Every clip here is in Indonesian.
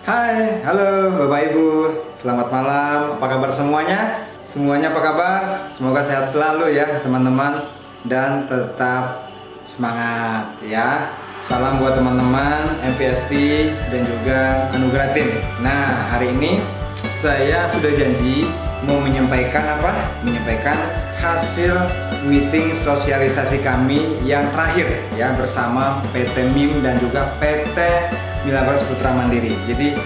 Hai, halo Bapak Ibu, selamat malam. Apa kabar semuanya? Semuanya apa kabar? Semoga sehat selalu ya teman-teman, dan tetap semangat ya. Salam buat teman-teman MVST dan juga Anugerah Tim. Nah, hari ini saya sudah janji mau menyampaikan Menyampaikan hasil meeting sosialisasi kami yang terakhir ya bersama PT MIM dan juga PT Milagros Putra Mandiri. Jadi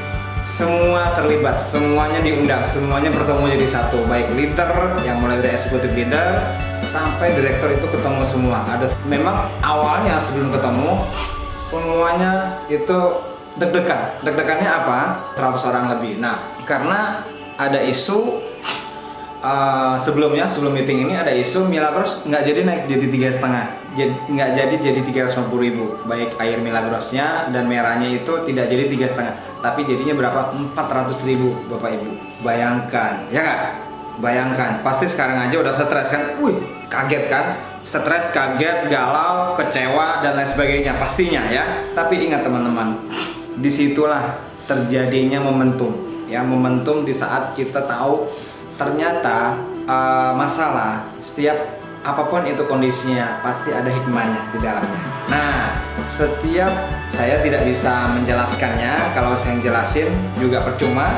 semua terlibat, semuanya diundang, semuanya bertemu jadi satu, baik leader yang mulai dari eksekutif leader sampai direktur itu ketemu semua. Memang awalnya sebelum ketemu semuanya itu deg-degan. Deg-degannya apa? 100 orang lebih. Nah, karena ada isu sebelum meeting ini ada isu Milagros nggak jadi naik jadi 3,5, nggak jadi 350.000, baik air Milagrosnya dan merahnya itu tidak jadi 3,5, tapi jadinya berapa? 400.000 Bapak Ibu. Bayangkan, ya nggak? Bayangkan, pasti sekarang aja udah stres kan? Kaget kan? Stres, kaget, galau, kecewa dan lain sebagainya pastinya ya. Tapi ingat teman-teman, disitulah terjadinya momentum ya, momentum di saat kita tahu ternyata masalah setiap apapun itu kondisinya pasti ada hikmahnya di dalamnya. Nah, setiap saya tidak bisa menjelaskannya, kalau saya jelasin juga percuma.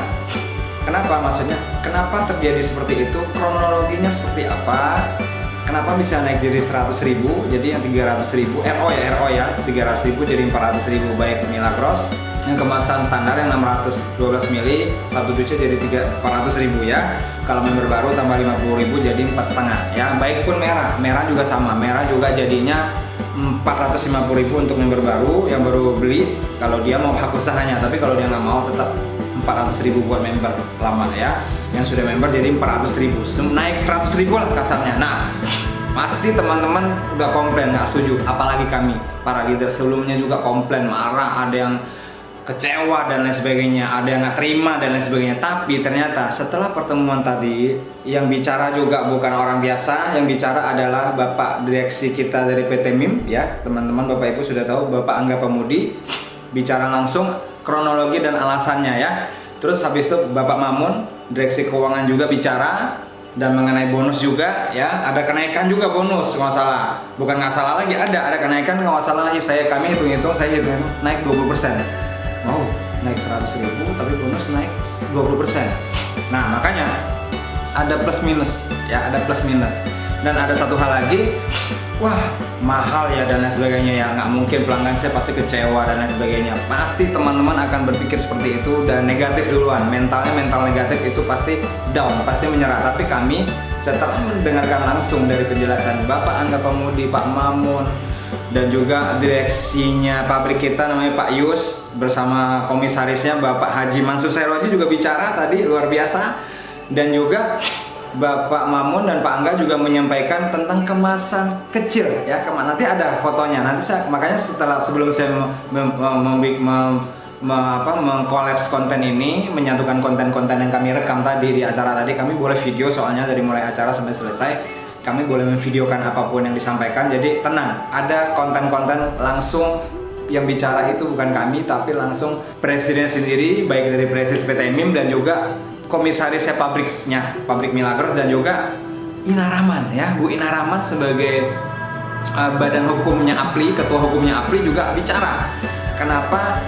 Kenapa? Maksudnya kenapa terjadi seperti itu, kronologinya seperti apa, kenapa bisa naik jadi 100.000, jadi yang 300.000 RO ya 300.000 jadi 400.000, baik Milagros yang kemasan standar yang 612 mili 1 dusnya jadi 400.000 ya. Kalau member baru tambah 50.000 jadi 4,5 ya. Baik pun merah juga sama, merah juga jadinya 450.000 untuk member baru yang baru beli kalau dia mau hak usahanya, tapi kalau dia nggak mau tetap 400.000 buat member lama ya. Yang sudah member jadi 400.000, naik 100.000 lah kasarnya. Nah, pasti teman-teman udah komplain, nggak setuju, apalagi kami para leader sebelumnya juga komplain, marah, ada yang kecewa dan lain sebagainya, ada yang nggak terima dan lain sebagainya. Tapi ternyata setelah pertemuan tadi yang bicara juga bukan orang biasa, yang bicara adalah Bapak Direksi kita dari PT MIM ya, teman-teman Bapak Ibu sudah tahu, Bapak Angga Pamudi bicara langsung kronologi dan alasannya ya. Terus habis itu Bapak Mamun Direksi Keuangan juga bicara dan mengenai bonus juga ya, ada kenaikan juga bonus nggak salah, bukan nggak salah lagi, ada kenaikan nggak salah lagi, saya hitung naik 20%. Wow, naik 100.000 tapi bonus naik 20%. Nah, makanya ada plus minus ya, ada plus minus. Dan ada satu hal lagi, wah mahal ya dan lain sebagainya ya, nggak mungkin pelanggan saya pasti kecewa dan lain sebagainya. Pasti teman-teman akan berpikir seperti itu dan negatif duluan, mental negatif itu pasti down, pasti menyerah. Tapi kami setelah mendengarkan langsung dari penjelasan Bapak Angga Pamudi, Pak Mamun, dan juga direksinya pabrik kita namanya Pak Yus bersama komisarisnya Bapak Haji Mansur Seroji juga bicara tadi luar biasa, dan juga Bapak Mamun dan Pak Angga juga menyampaikan tentang kemasan kecil ya. Nanti ada fotonya, nanti makanya sebelum saya mengkolaps konten ini, menyatukan konten-konten yang kami rekam tadi di acara tadi, kami boleh video soalnya dari mulai acara sampai selesai. Kami boleh memvideokan apapun yang disampaikan, jadi tenang, ada konten-konten langsung yang bicara itu bukan kami, tapi langsung presiden sendiri, baik dari presiden PT MIM dan juga komisarisnya pabrik Milagros, dan juga Ina Rahman ya, Bu Ina Rahman sebagai badan hukumnya APLI, ketua hukumnya APLI juga bicara kenapa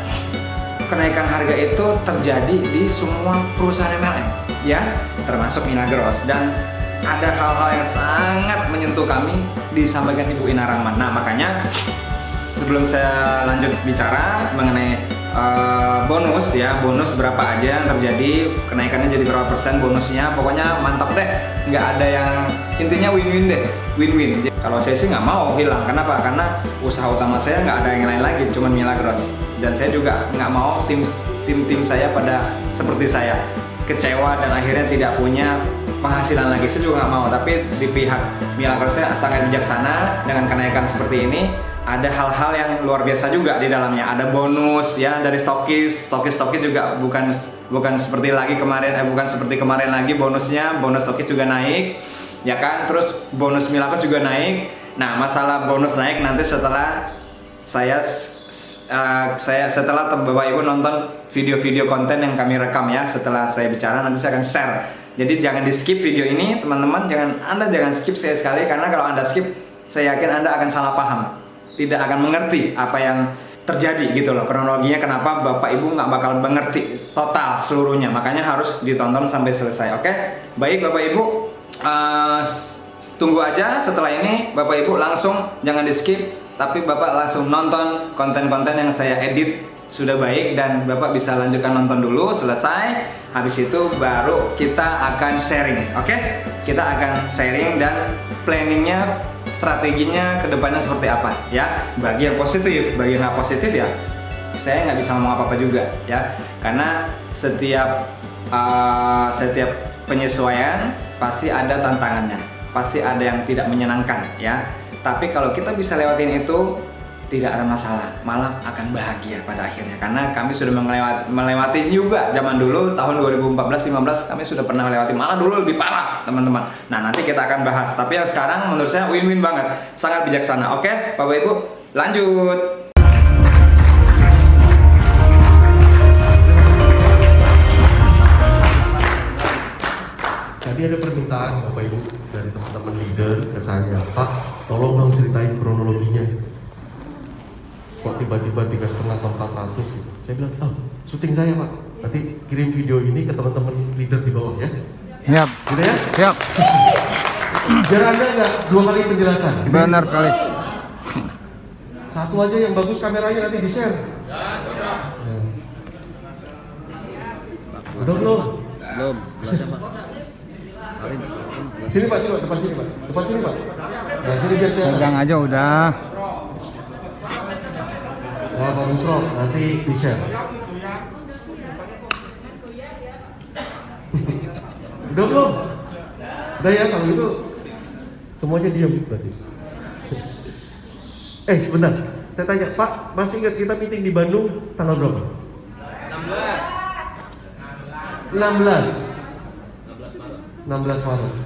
kenaikan harga itu terjadi di semua perusahaan MLM ya, termasuk Milagros. Dan ada hal-hal yang sangat menyentuh kami disampaikan Ibu Ina Rahman. Nah, makanya sebelum saya lanjut bicara mengenai bonus ya, bonus berapa aja yang terjadi, kenaikannya jadi berapa persen bonusnya, pokoknya mantap deh, nggak ada yang, intinya win-win deh, win-win. Kalau saya sih nggak mau hilang, kenapa? Karena usaha utama saya nggak ada yang lain lagi, cuman Milagros, dan saya juga nggak mau tim saya pada seperti saya kecewa dan akhirnya tidak punya penghasilan lagi. Saya juga nggak mau. Tapi di pihak Milagros saya sangat bijaksana dengan kenaikan seperti ini. Ada hal-hal yang luar biasa juga di dalamnya. Ada bonus ya dari stokis juga bukan seperti kemarin lagi bonusnya. Bonus stokis juga naik, ya kan? Terus bonus Milagros juga naik. Nah, masalah bonus naik nanti setelah saya saya setelah Bapak Ibu nonton video-video konten yang kami rekam ya, setelah saya bicara nanti saya akan share. Jadi jangan di skip video ini teman-teman, Anda jangan skip sekali-sekali, karena kalau Anda skip saya yakin Anda akan salah paham, tidak akan mengerti apa yang terjadi gitu loh, kronologinya kenapa Bapak Ibu nggak bakal mengerti total seluruhnya, makanya harus ditonton sampai selesai. Oke, baik Bapak Ibu, tunggu aja setelah ini Bapak Ibu langsung jangan di skip, tapi Bapak langsung nonton konten-konten yang saya edit sudah baik, dan Bapak bisa lanjutkan nonton dulu selesai, habis itu baru kita akan sharing. Oke, kita akan sharing dan planningnya, strateginya ke depannya seperti apa ya. Bagi yang positif, bagi yang nggak positif ya saya nggak bisa ngomong apa-apa juga ya, karena setiap penyesuaian pasti ada tantangannya, pasti ada yang tidak menyenangkan ya. Tapi kalau kita bisa lewatin itu tidak ada masalah, malah akan bahagia pada akhirnya, karena kami sudah melewati juga zaman dulu tahun 2014-15 kami sudah pernah melewati, malah dulu lebih parah teman-teman. Nah nanti kita akan bahas, tapi yang sekarang menurut saya win-win banget, sangat bijaksana. Oke Bapak Ibu lanjut. Tadi ada permintaan Bapak Ibu dari teman-teman leader ke saya, Pak tolong dong ceritain kronologinya. Kok tiba-tiba 3,5 atau 400? Saya bilang, syuting saya Pak, nanti kirim video ini ke teman-teman leader di bawah ya. Siap. Gitu ya? Siap. Biar Anda nggak 2 kali penjelasan. Benar sekali. Satu aja yang bagus kameranya nanti di-share. Udah belum? Belum, Pak. Sini Pak, sini Pak, depan sini Pak. Depan sini Pak. Nah, sini biar kelihatan. Pegang aja udah. Nah, Pak Busro, nanti di-share. Udah belum? Udah ya, kalau gitu semuanya diam berarti. Sebentar, saya tanya, Pak, masih ingat kita meeting di Bandung tanggal berapa? 16 Maret.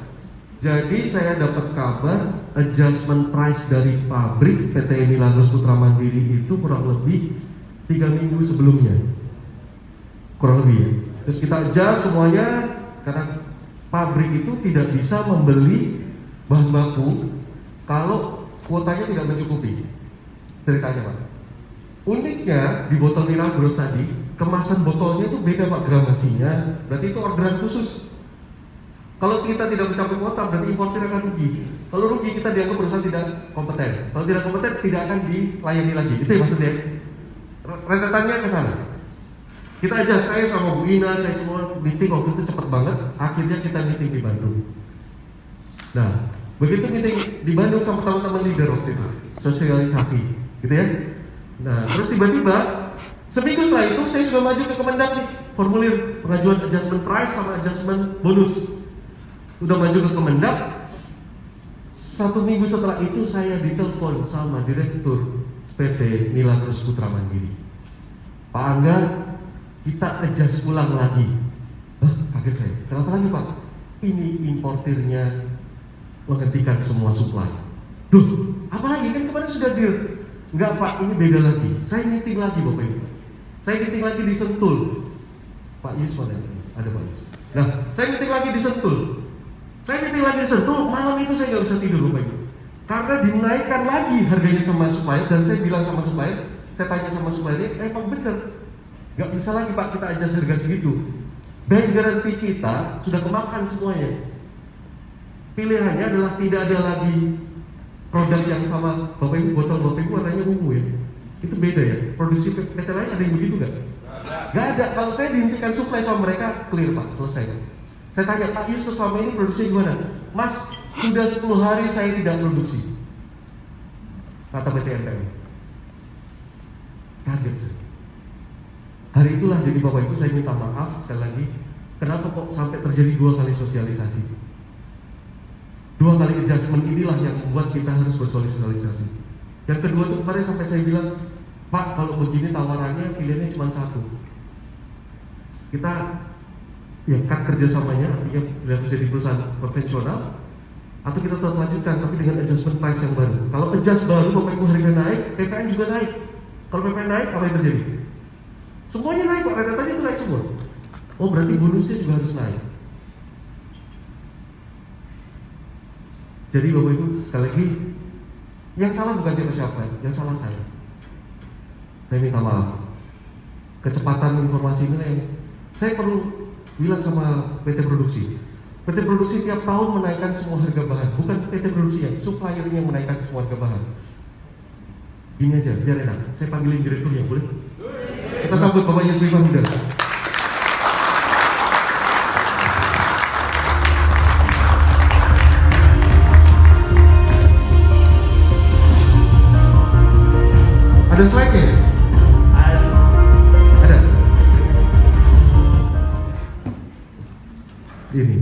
Jadi saya dapat kabar adjustment price dari pabrik PT Milagros Putra Mandiri itu kurang lebih 3 minggu sebelumnya, kurang lebih ya. Terus kita adjust semuanya karena pabrik itu tidak bisa membeli bahan baku kalau kuotanya tidak mencukupi. Ceritanya Pak, uniknya di botol Milagros tadi kemasan botolnya itu beda Pak, gramasinya, berarti itu orderan khusus. Kalau kita tidak mencapai kuota berarti importer akan rugi. Kalau rugi kita dianggap perusahaan tidak kompeten. Kalau tidak kompeten tidak akan dilayani lagi. Itu ya maksudnya. Rentetannya ke sana. Kita aja, saya sama Bu Ina, saya semua meeting waktu itu cepat banget. Akhirnya kita meeting di Bandung. Nah, begitu meeting di Bandung sama teman-teman leader waktu itu, sosialisasi, gitu ya. Nah, terus tiba-tiba seminggu setelah itu saya sudah maju ke Kemendak nih, formulir pengajuan adjustment price sama adjustment bonus. Udah maju ke Kemendak. 1 minggu setelah itu saya ditelepon sama Direktur PT Milagros Putra Mandiri, Pak Angga, kita adjust ulang lagi. Kaget saya, kenapa lagi Pak? Ini importirnya menghentikan semua supply. Duh, apa lagi? Kan kemarin sudah deal. Enggak Pak, ini beda lagi. Saya meeting lagi Bapak Ibu. Saya meeting lagi di Sentul. Pak Yus mana? Ada Pak Yus. Nah, saya meeting lagi di Sentul. Saya meeting lagi di Sentul, malam itu saya nggak bisa tidur Bapak Ibu, karena dinaikkan lagi harganya sama supplier. Dan saya bilang sama supplier, saya tanya sama suppliernya, emang bener nggak bisa lagi Pak kita adjust harga segitu, dan garansi kita sudah kemakan semuanya. Pilihannya adalah tidak ada lagi produk yang sama. Bapak Ibu, botol Bapak Ibu warnanya ungu ya, itu beda ya. Produksi PT lain ada yang begitu nggak? Nggak ada. Kalau saya dihentikan supply sama mereka, clear Pak, selesai. Saya tanya, Pak Yusuf selama ini produksi gimana? Mas, sudah 10 hari saya tidak produksi, kata PT MPM. Kaget saya. Hari itulah jadi Bapak Ibu saya minta maaf sekali lagi. Kenapa kok sampai terjadi 2 kali sosialisasi? 2 kali adjustment inilah yang membuat kita harus bersosialisasi. Yang kedua tuh kemarin sampai saya bilang, Pak kalau begini tawarannya pilihannya cuma satu. Kita ya cut kerjasamanya, artinya harus jadi perusahaan konvensional, atau kita tetap lanjutkan tapi dengan adjustment price yang baru. Kalau adjust baru Bapak Ibu harga naik, PPN juga naik. Kalau PPN naik, apa yang terjadi? Semuanya naik Pak, rentetannya itu naik semua. Oh berarti bonusnya juga harus naik. Jadi Bapak Ibu sekali lagi, yang salah bukan siapa-siapa, yang salah saya. Saya minta maaf. Kecepatan informasi ini yang saya perlu bilang sama PT Produksi. PT Produksi tiap tahun menaikkan semua harga bahan, bukan PT Produksi ya, suppliernya yang menaikkan semua harga bahan. Gini aja, biar enak. Saya panggilin direkturnya, boleh? Kita sambut Bapak Yusri Mahmudar. Ada slide-nya? Ada? Ini.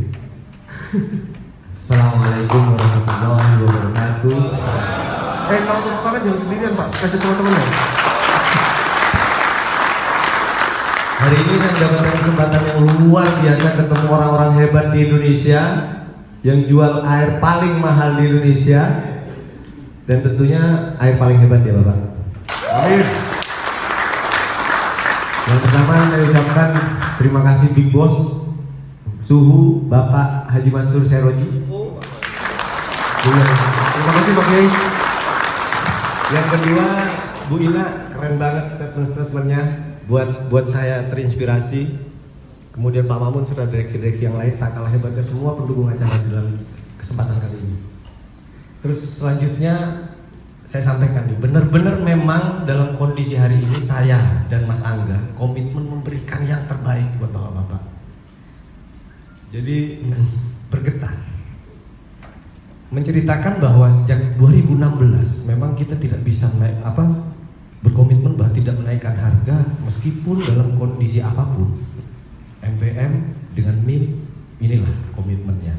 Assalamualaikum warahmatullahi wabarakatuh. Kalau tepuk tangan jangan sendirian Pak, kasih teman-teman ya. Hari ini saya mendapatkan kesempatan yang luar biasa ketemu orang-orang hebat di Indonesia yang jual air paling mahal di Indonesia dan tentunya air paling hebat ya Bapak. Amin. Yang pertama saya ucapkan terima kasih Big Boss Suhu Bapak Haji Mansur Seroji. Terima kasih Pak Kiai. Yang kedua Bu Ina, keren banget statement-statementnya, buat saya terinspirasi. Kemudian Pak Mamun serta direksi-direksi yang lain tak kalah hebatnya semua pendukung acara dalam kesempatan kali ini. Terus selanjutnya saya sampaikan nih, benar-benar memang dalam kondisi hari ini saya dan Mas Angga komitmen memberikan yang terbaik buat bapak-bapak. Jadi bergetar menceritakan bahwa sejak 2016 memang kita tidak bisa berkomitmen bahwa tidak menaikkan harga meskipun dalam kondisi apapun. MPM dengan MIM inilah komitmennya.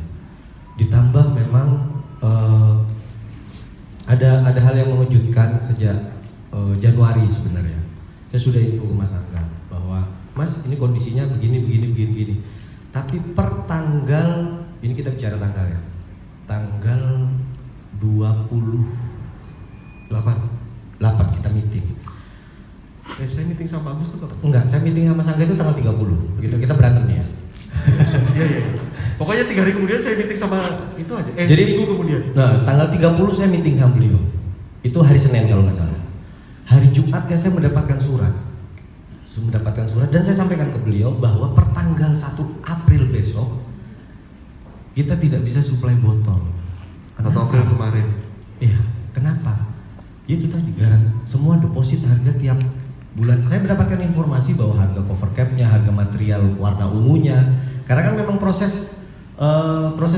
Ditambah memang ada hal yang mengejutkan sejak Januari sebenarnya. Saya sudah info ke Mas Angga bahwa Mas ini kondisinya begini. Tapi per tanggal ini kita bicara tanggal ya. Tanggal 28 kita meeting. Saya meeting sama Agus tuh Enggak, saya meeting sama Mas Angga itu tanggal 30. Begitu kita berantem ya. Iya. Pokoknya 3 hari kemudian saya meeting sama itu aja. Jadi seminggu kemudian. Nah, tanggal 30 saya meeting sama beliau. Itu hari Senin kalau nggak salah. Hari Jumatnya saya mendapatkan surat. Dan saya sampaikan ke beliau bahwa per tanggal 1 April besok kita tidak bisa suplai botol. 1 April kemarin. Iya, kenapa? Ya itu tadi semua deposit harga tiap bulan. Saya mendapatkan informasi bahwa harga cover capnya, harga material warna ungunya. Karena kan memang proses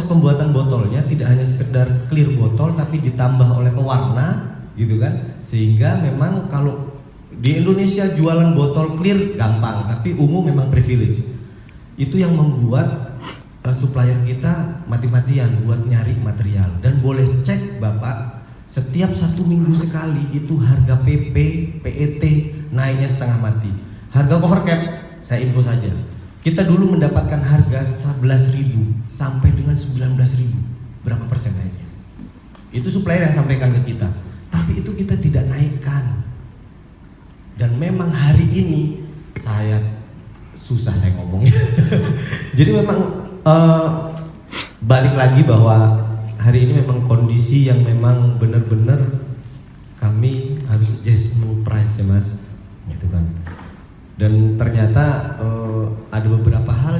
pembuatan botolnya tidak hanya sekedar clear botol tapi ditambah oleh pewarna gitu kan, sehingga memang kalau di Indonesia jualan botol clear gampang tapi ungu memang privilege. Itu yang membuat supplier kita mati-matian buat nyari material. Dan boleh cek Bapak, setiap 1 minggu sekali itu harga PP, PET naiknya setengah mati. Harga cover cap saya info saja, kita dulu mendapatkan harga 11.000 sampai dengan 19.000. Berapa persen naiknya? Itu supplier yang sampaikan ke kita. Tapi itu kita tidak naikkan. Dan memang hari ini susah saya ngomongnya. Jadi memang balik lagi bahwa hari ini memang kondisi yang memang benar-benar kami harus adjustment price ya Mas, gitu kan. Dan ternyata ada beberapa hal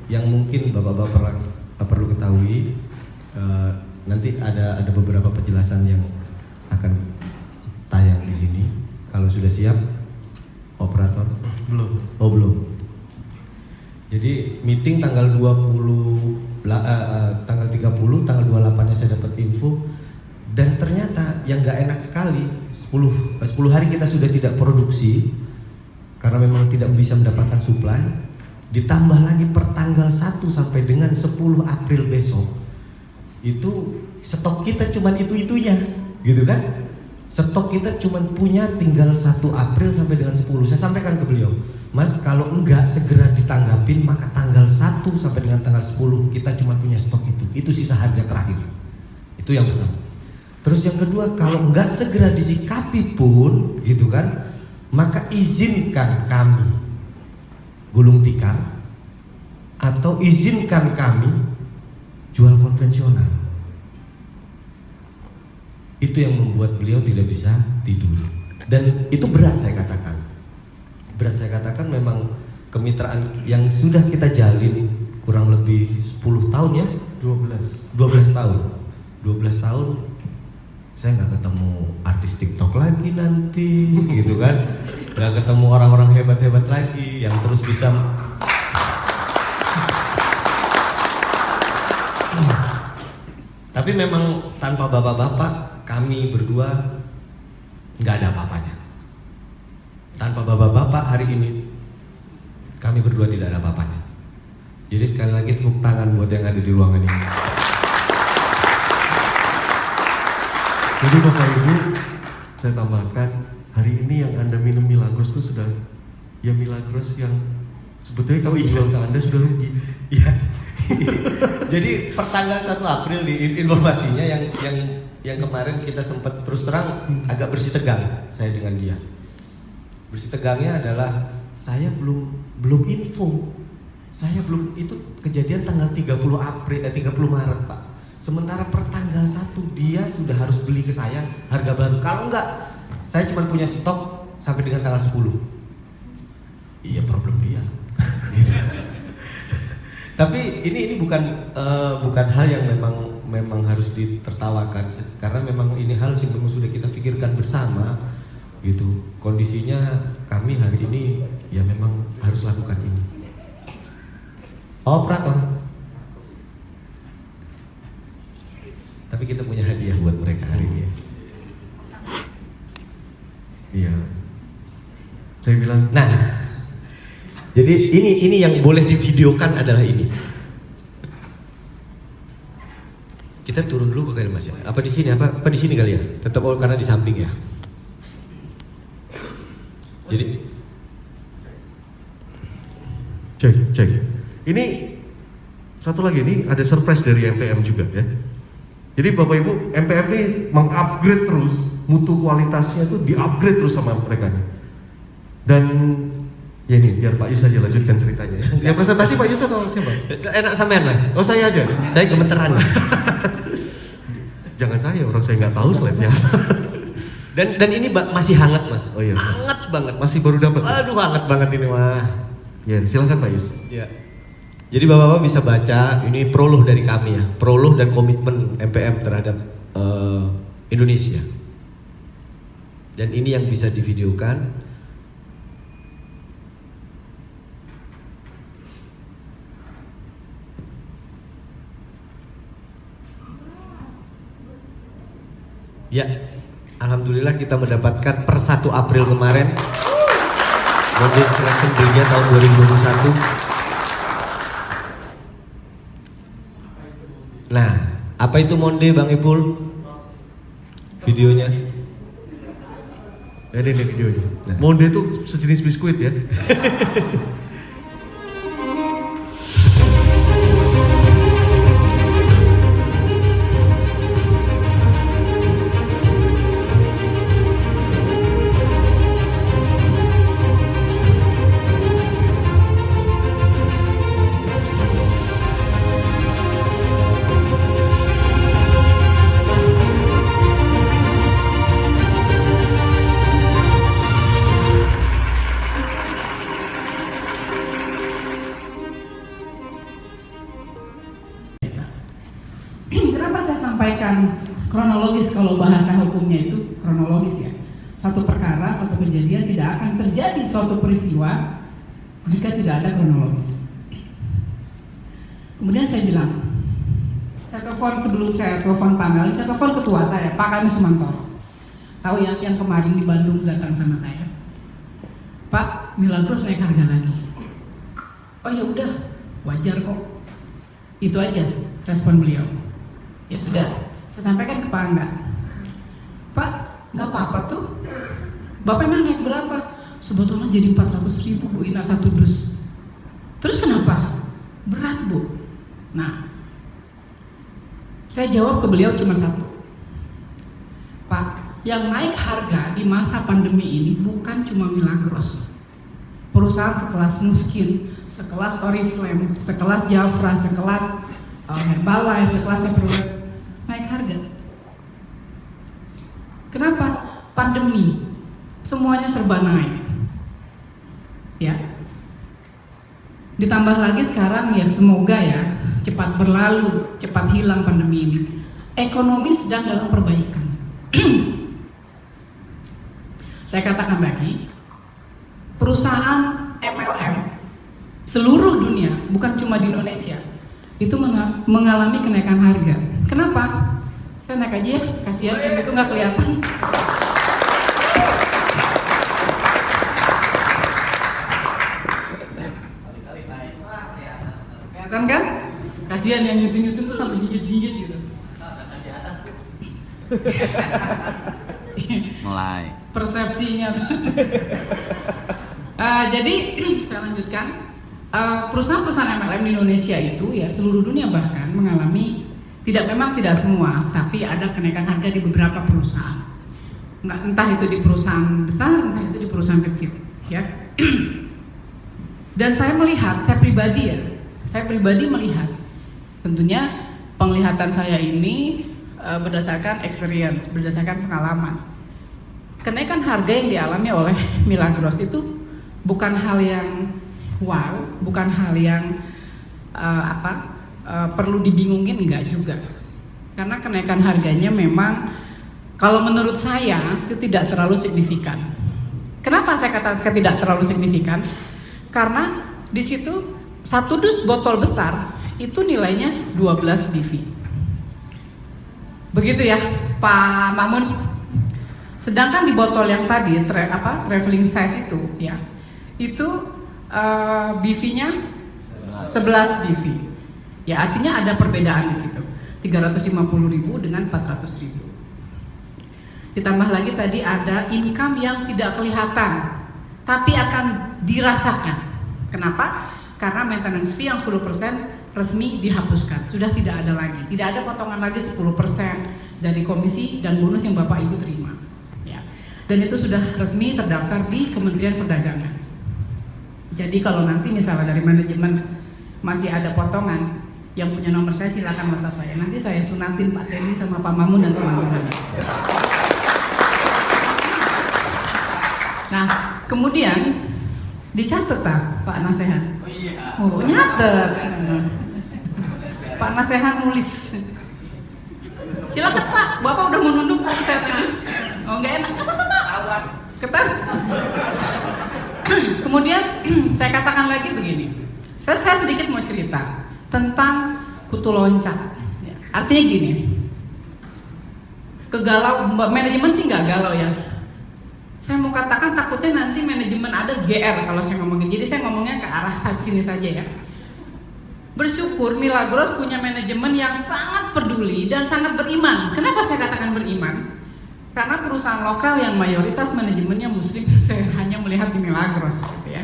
yang mungkin bapak-bapak perlu ketahui. Nanti ada beberapa penjelasan yang akan tayang di sini. Kalau sudah siap, operator? Belum. Oh belum. Jadi meeting tanggal 30, tanggal 28 nya saya dapat info. Dan ternyata yang gak enak sekali 10 hari kita sudah tidak produksi karena memang tidak bisa mendapatkan supply. Ditambah lagi per tanggal 1 sampai dengan 10 April besok itu stok kita cuman itu-itunya gitu kan. Stok kita cuma punya tinggal 1 April sampai dengan 10. Saya sampaikan ke beliau, Mas kalau enggak segera ditanggapin maka tanggal 1 sampai dengan tanggal 10 kita cuma punya stok itu. Itu sisa harga terakhir. Itu yang pertama. Terus yang kedua, kalau enggak segera disikapi pun gitu kan, maka izinkan kami gulung tikar atau izinkan kami jual konvensional. Itu yang membuat beliau tidak bisa tidur. Dan itu berat saya katakan. Berat saya katakan memang kemitraan yang sudah kita jalin kurang lebih 10 tahun ya? 12 tahun. 12 tahun saya nggak ketemu artis TikTok lagi nanti gitu kan. Nggak ketemu orang-orang hebat-hebat lagi yang terus bisa tapi memang tanpa bapak-bapak kami berdua nggak ada apa-apanya. Tanpa bapak-bapak hari ini kami berdua tidak ada apa-apanya. Jadi sekali lagi tepuk tangan buat yang ada di ruangan ini. Jadi Bapak Ibu, saya tambahkan hari ini yang Anda minum Milagros itu sudah ya Milagros yang sebetulnya kalau jual ke Anda sudah rugi. Iya. Jadi pertanggal 1 April di informasinya yang kemarin kita sempat terus terang agak bersih tegang saya dengan dia. Bersih tegangnya adalah saya belum info. Saya belum, itu kejadian tanggal 30 Maret, Pak. Sementara per tanggal 1 dia sudah harus beli ke saya harga baru. Kalau enggak, saya cuma punya stok sampai dengan tanggal 10. Iya, problem dia. Tapi ini bukan hal yang memang harus ditertawakan, karena memang ini hal yang sudah kita pikirkan bersama gitu. Kondisinya kami hari ini ya memang harus lakukan ini. Operator. Tapi kita punya hadiah buat mereka hari ini. Iya. Saya bilang, nah, jadi ini yang boleh divideokan adalah ini. Kita turun dulu kali Mas ya. Apa di sini? Apa di sini kali ya? Tetap karena di samping ya. Jadi cek. Ini satu lagi, ini ada surprise dari MPM juga ya. Jadi Bapak Ibu, MPM ini mengupgrade terus, mutu kualitasnya itu di-upgrade terus sama mereka. Dan ya ini biar Pak Yus aja lanjutkan ceritanya. Ya presentasi Pak Yus atau siapa? enak sampean Mas. Oh saya aja. Saya gemeteran. Jangan saya, orang saya nggak tahu slide-nya. Dan ini masih hangat Mas. Oh iya. Hangat banget. Masih baru dapat. Aduh hangat banget ini mah. Ya silakan Pak Yus. Ya. Jadi bapak-bapak bisa baca ini prolog dari kami ya, prolog dan komitmen MPM terhadap Indonesia. Dan ini yang bisa divideokan. Ya, alhamdulillah kita mendapatkan per 1 April kemarin Model Selection Dunia tahun 2021. Nah, apa itu Monde Bang Ipul? Videonya. Ini videonya. Nah. Monde itu sejenis biskuit ya. Kenapa saya sampaikan kronologis? Kalau bahasa hukumnya itu kronologis ya. Suatu perkara, suatu kejadian tidak akan terjadi suatu peristiwa jika tidak ada kronologis. Kemudian saya bilang, saya telepon sebelum saya telepon panel, saya telepon ketua saya, Pak Kani Sumantoro. Tahu yang kemarin di Bandung datang sama saya. Pak, Milagros naik harga lagi. Oh ya udah, wajar kok. Itu aja respon beliau. Ya sudah, saya sampaikan ke Pak Angga. Pak, nggak apa-apa tuh. Bapak emang naik berapa? Sebetulnya jadi 400.000 Bu Ina satu dus. Terus kenapa? Berat Bu. Nah, saya jawab ke beliau cuma satu. Pak, yang naik harga di masa pandemi ini bukan cuma Milagros. Perusahaan sekelas Nuskin, sekelas Oriflame, sekelas Jafra, sekelas Herbalife, sekelas Everwell naik harga. Kenapa? Pandemi, semuanya serba naik. Ya. Ditambah lagi sekarang ya semoga ya cepat berlalu, cepat hilang pandemi ini. Ekonomi sedang dalam perbaikan. Saya katakan lagi, perusahaan MLM seluruh dunia, bukan cuma di Indonesia, itu mengalami kenaikan harga. Kenapa? Saya naik aja ya, kasihan yang itu nggak kelihatan. Kelihatan kan? Kasihan yang nyuting tuh sampai jinjit-jinjit gitu. Mulai. Persepsinya. Jadi saya lanjutkan. Perusahaan-perusahaan MLM di Indonesia itu ya seluruh dunia bahkan mengalami memang tidak semua, tapi ada kenaikan harga di beberapa perusahaan. Entah itu di perusahaan besar, entah itu di perusahaan kecil, ya. Dan saya pribadi melihat, tentunya penglihatan saya ini berdasarkan experience, berdasarkan pengalaman. Kenaikan harga yang dialami oleh Milagros itu bukan hal yang wow, bukan hal yang perlu dibingungin, enggak juga. Karena kenaikan harganya memang kalau menurut saya itu tidak terlalu signifikan. Kenapa saya katakan tidak terlalu signifikan? Karena di situ satu dus botol besar itu nilainya 12 DV. Begitu ya, Pak Mamun. Sedangkan di botol yang tadi traveling size itu ya, itu BV-nya 11 DV. Ya artinya ada perbedaan di situ. 350.000 dengan 400.000. Ditambah lagi tadi ada income yang tidak kelihatan tapi akan dirasakan. Kenapa? Karena maintenance fee yang 10% resmi dihapuskan. Sudah tidak ada lagi. Tidak ada potongan lagi 10% dari komisi dan bonus yang Bapak Ibu terima. Ya. Dan itu sudah resmi terdaftar di Kementerian Perdagangan. Jadi kalau nanti misalnya dari manajemen masih ada potongan, yang punya nomor saya silakan WhatsApp saya. Nanti saya sunatin Pak Teni sama Pak Mamun dan teman-teman. Nah, kemudian dicatat Pak Nasehan. Oh, nyatet. Pak Nasehan nulis. Silakan Pak, Bapak udah menunduk kok saya tadi. Oh, enggak enak. Apa-apa. Ketat. Kemudian saya katakan lagi begini. Saya sedikit mau cerita tentang kutu loncat. Artinya gini. Manajemen sih nggak galau ya. Saya mau katakan takutnya nanti manajemen ada GR kalau saya ngomongin. Jadi saya ngomongnya ke arah sini saja ya. Bersyukur Milagros punya manajemen yang sangat peduli dan sangat beriman. Kenapa saya katakan beriman? Karena perusahaan lokal yang mayoritas manajemennya muslim, saya hanya melihat di Milagros gitu ya.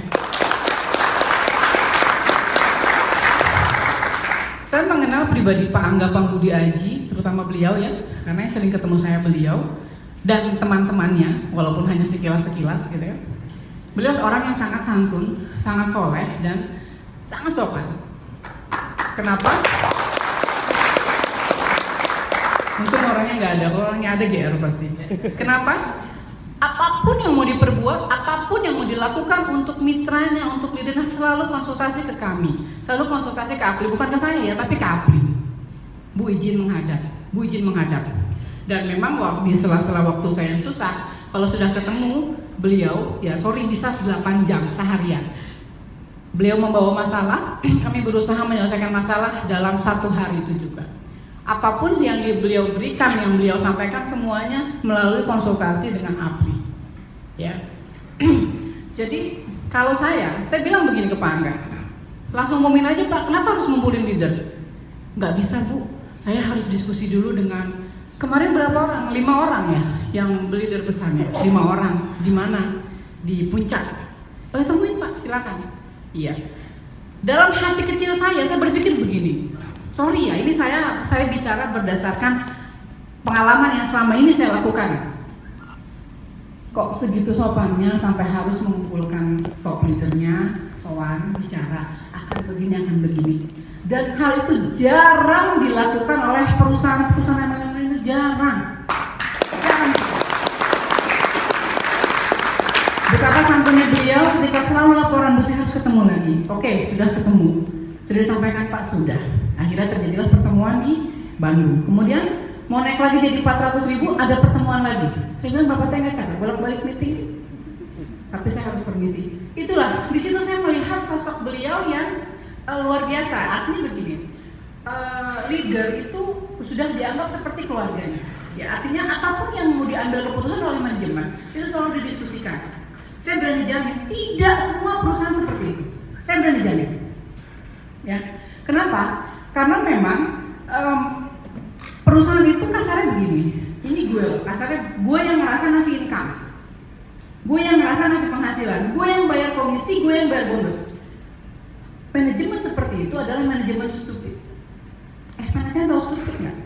Saya mengenal pribadi Pak Angga Pambudi Aji, terutama beliau ya, karena yang sering ketemu saya beliau dan teman-temannya, walaupun hanya sekilas-sekilas gitu ya. Beliau seorang yang sangat santun, sangat soleh dan sangat sopan. Kenapa? Untung orangnya nggak ada, orangnya ada GR pasti. Kenapa? Apapun yang mau diperbuat, apapun yang mau dilakukan untuk mitranya, untuk leadernya selalu konsultasi ke kami, selalu konsultasi ke Apri, bukan ke saya ya, tapi ke Apri. Bu izin menghadap. Dan memang di sela-sela waktu saya yang susah, kalau sudah ketemu beliau, ya sorry bisa 8 jam seharian. Beliau membawa masalah, kami berusaha menyelesaikan masalah dalam 1 hari itu juga. Apapun yang beliau berikan, yang beliau sampaikan semuanya melalui konsultasi dengan Apri. Ya. Jadi kalau saya bilang begini ke Pak Angga, langsung ngomongin aja Pak, kenapa harus ngumpulin leader? Nggak bisa Bu, saya harus diskusi dulu dengan kemarin berapa orang? 5 orang ya, yang leader besarnya 5 orang. Di mana? Di Puncak. Temuin Pak, silakan. Iya. Dalam hati kecil saya berpikir begini. Sorry ya, ini saya bicara berdasarkan pengalaman yang selama ini saya lakukan. kok segitu sopannya sampai harus mengumpulkan top leadernya, sowan, bicara akan begini. Dan hal itu jarang dilakukan oleh perusahaan-perusahaan yang itu jarang. Betapa santunnya beliau ketika selalu laporan Bu harus ketemu lagi. Oke, sudah ketemu. Sudah disampaikan Pak, sudah. Akhirnya terjadilah pertemuan di Bandung. Kemudian mau naik lagi jadi 400.000, ada pertemuan lagi. Saya bilang, Bapak teh nggak capek bolak-balik meeting, tapi saya harus permisi. Itulah, di situ saya melihat sosok beliau yang luar biasa. Artinya begini, leader itu sudah dianggap seperti keluarganya. Ya, artinya apapun yang mau diambil keputusan oleh manajemen itu selalu didiskusikan. Saya berani jamin, tidak semua perusahaan seperti itu. Saya berani jamin. Ya, kenapa? Karena memang perusahaan itu kasarnya begini. Ini gue, kasarnya gue yang ngerasa ngasih income, gue yang ngerasa ngasih penghasilan, gue yang bayar komisi, gue yang bayar bonus. Manajemen seperti itu adalah manajemen stupid. Panasnya tahu stupid nggak?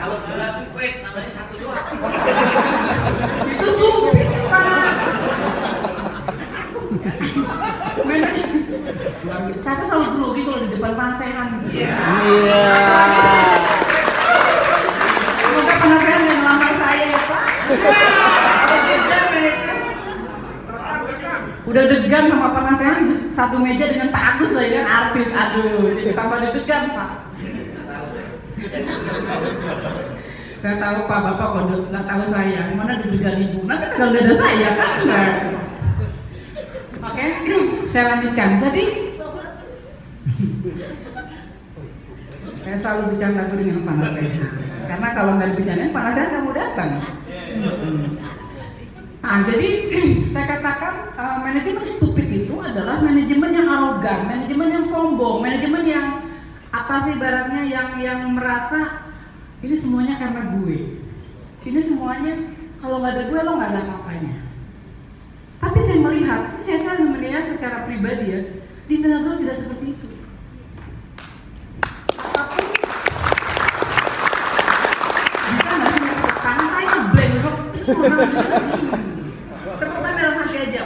Kalau jelas stupid, namanya 1 2. Itu stupid, Pak. Saya tuh selalu grogi kalau di depan penasehan gitu. Semoga penasehan yang melamar saya ya Pak. Udah degan sama penasehan satu meja dengan Pak Agus saya kan artis, aduh jadi tambah deg-degan Pak. Saya tahu Pak, Bapak kok nggak tahu saya, mana deg-degan Ibu? Nanti kalau nggak ada saya kan enggak. Oke, saya lanjutkan. Jadi saya selalu bicara lagu dengan penasehan, karena kalau nggak dibicarain penasehan kamu datang. Nah, jadi saya katakan manajemen stupid itu adalah manajemen yang arogan, manajemen yang sombong, manajemen yang apa sih ibaratnya yang merasa ini semuanya karena gue, ini semuanya kalau nggak ada gue lo nggak ada apa-apanya. Tapi saya melihat, saya selalu melihat secara pribadi ya, di Milagros tidak seperti itu. Apapun bisa nggak sih? Karena saya ngeblank, tepuk tangan dalam hati aja.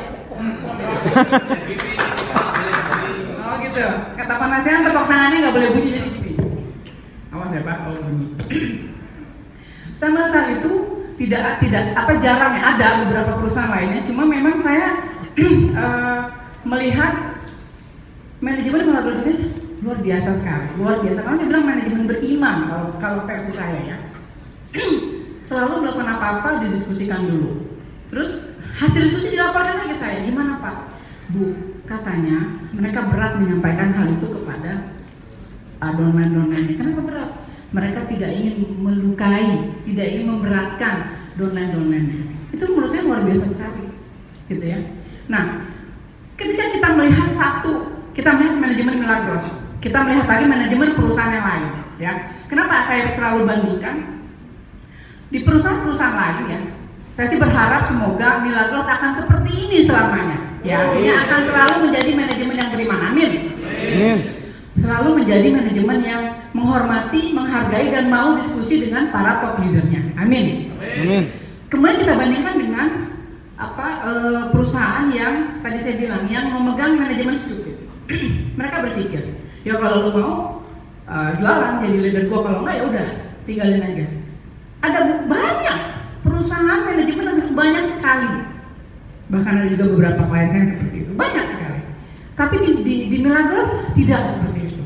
Oh gitu. Kata penasehan tepuk tangannya nggak boleh bunyi jadi gini. Awas ya Pak, kalau bunyi. Saya melihat itu tidak apa jarang ya, ada beberapa perusahaan lainnya. Cuma memang saya melihat manajemen Milagros ini luar biasa sekali, luar biasa. Karena saya bilang manajemen beriman kalau versi saya ya. Selalu melakukan apa-apa didiskusikan dulu. Terus hasil diskusi dilaporkan lagi ke saya. Gimana Pak? Bu, katanya mereka berat menyampaikan hal itu kepada downline-downline-nya. Kenapa berat? Mereka tidak ingin melukai, tidak ingin memberatkan downline-downline-nya. Itu menurut saya luar biasa sekali, gitu ya. Nah, ketika kita melihat kita melihat manajemen Milagros, kita melihat tadi manajemen perusahaan yang lain, ya. Kenapa saya selalu bandingkan di perusahaan-perusahaan lain ya? Saya sih berharap semoga Milagros akan seperti ini selamanya, ya. Artinya akan selalu menjadi manajemen yang beriman, amin. Amin. Selalu menjadi manajemen yang menghormati, menghargai dan mau diskusi dengan para top leadernya. Amin. Amin. Kemudian kita bandingkan dengan perusahaan yang tadi saya bilang yang memegang manajemen stupid. Mereka berpikir, ya kalau lu mau jualan jadi leader gua, kalau enggak ya udah tinggalin aja. Ada banyak perusahaan manajemen yang banyak sekali. Bahkan ada juga beberapa klien saya seperti itu, banyak sekali. Tapi di Milagros tidak seperti itu.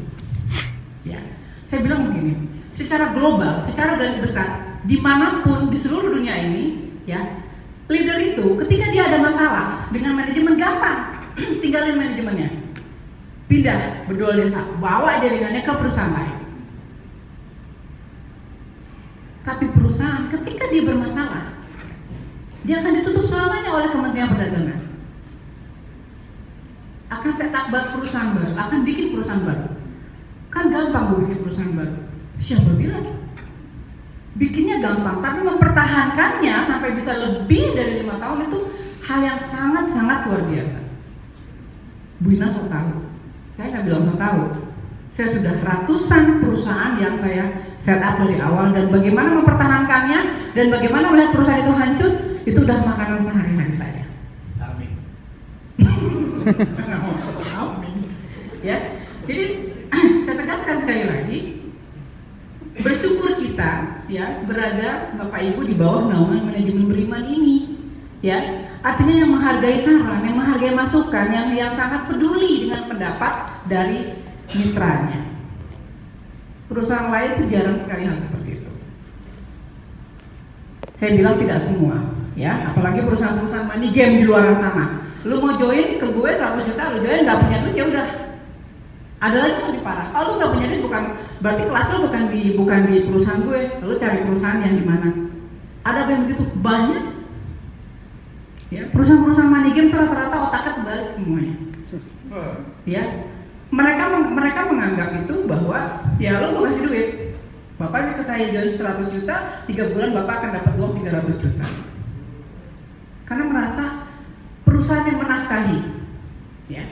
Ya, saya bilang begini, secara global, secara garis besar, dimanapun di seluruh dunia ini, ya, leader itu ketika dia ada masalah dengan manajemen gampang, tinggalin manajemennya, pindah berdua desa, bawa jaringannya ke perusahaan lain. Tapi perusahaan ketika dia bermasalah, dia akan ditutup selamanya oleh Kementerian Perdagangan. Akan setup perusahaan baru, akan bikin perusahaan baru. Kan gampang bikin perusahaan baru. Siapa bilang? Bikinnya gampang, tapi mempertahankannya sampai bisa lebih dari 5 tahun itu hal yang sangat-sangat luar biasa. Bu Ina sok tahu. Saya nggak bilang sok tahu. Saya sudah ratusan perusahaan yang saya set up dari awal dan bagaimana mempertahankannya dan bagaimana melihat perusahaan itu hancur, itu udah makanan sehari-hari saya. Amin. Amin. Ya, jadi saya tegaskan sekali lagi, bersyukur kita ya berada Bapak Ibu di bawah naungan manajemen beriman ini, ya. Artinya yang menghargai saran, yang menghargai masukan, yang sangat peduli dengan pendapat dari mitranya. Perusahaan lain itu jarang sekali hal seperti itu. Saya bilang tidak semua, ya. Apalagi perusahaan-perusahaan money game di luar sana. Lu mau join ke gue 100 juta, lu join nggak punya duit ya udah. Ada lagi yang lebih parah. Oh, lu nggak punya duit bukan berarti kelas lu bukan di perusahaan gue. Lu cari perusahaan yang di mana? Ada yang begitu banyak. Ya, perusahaan-perusahaan money game rata-rata otaknya terbalik semuanya. Ya, mereka menganggap itu bahwa ya lo mau kasih duit, bapak ke saya jual 100 juta, 3 bulan bapak akan dapat uang 300 juta. Karena merasa perusahaan yang menafkahi, ya.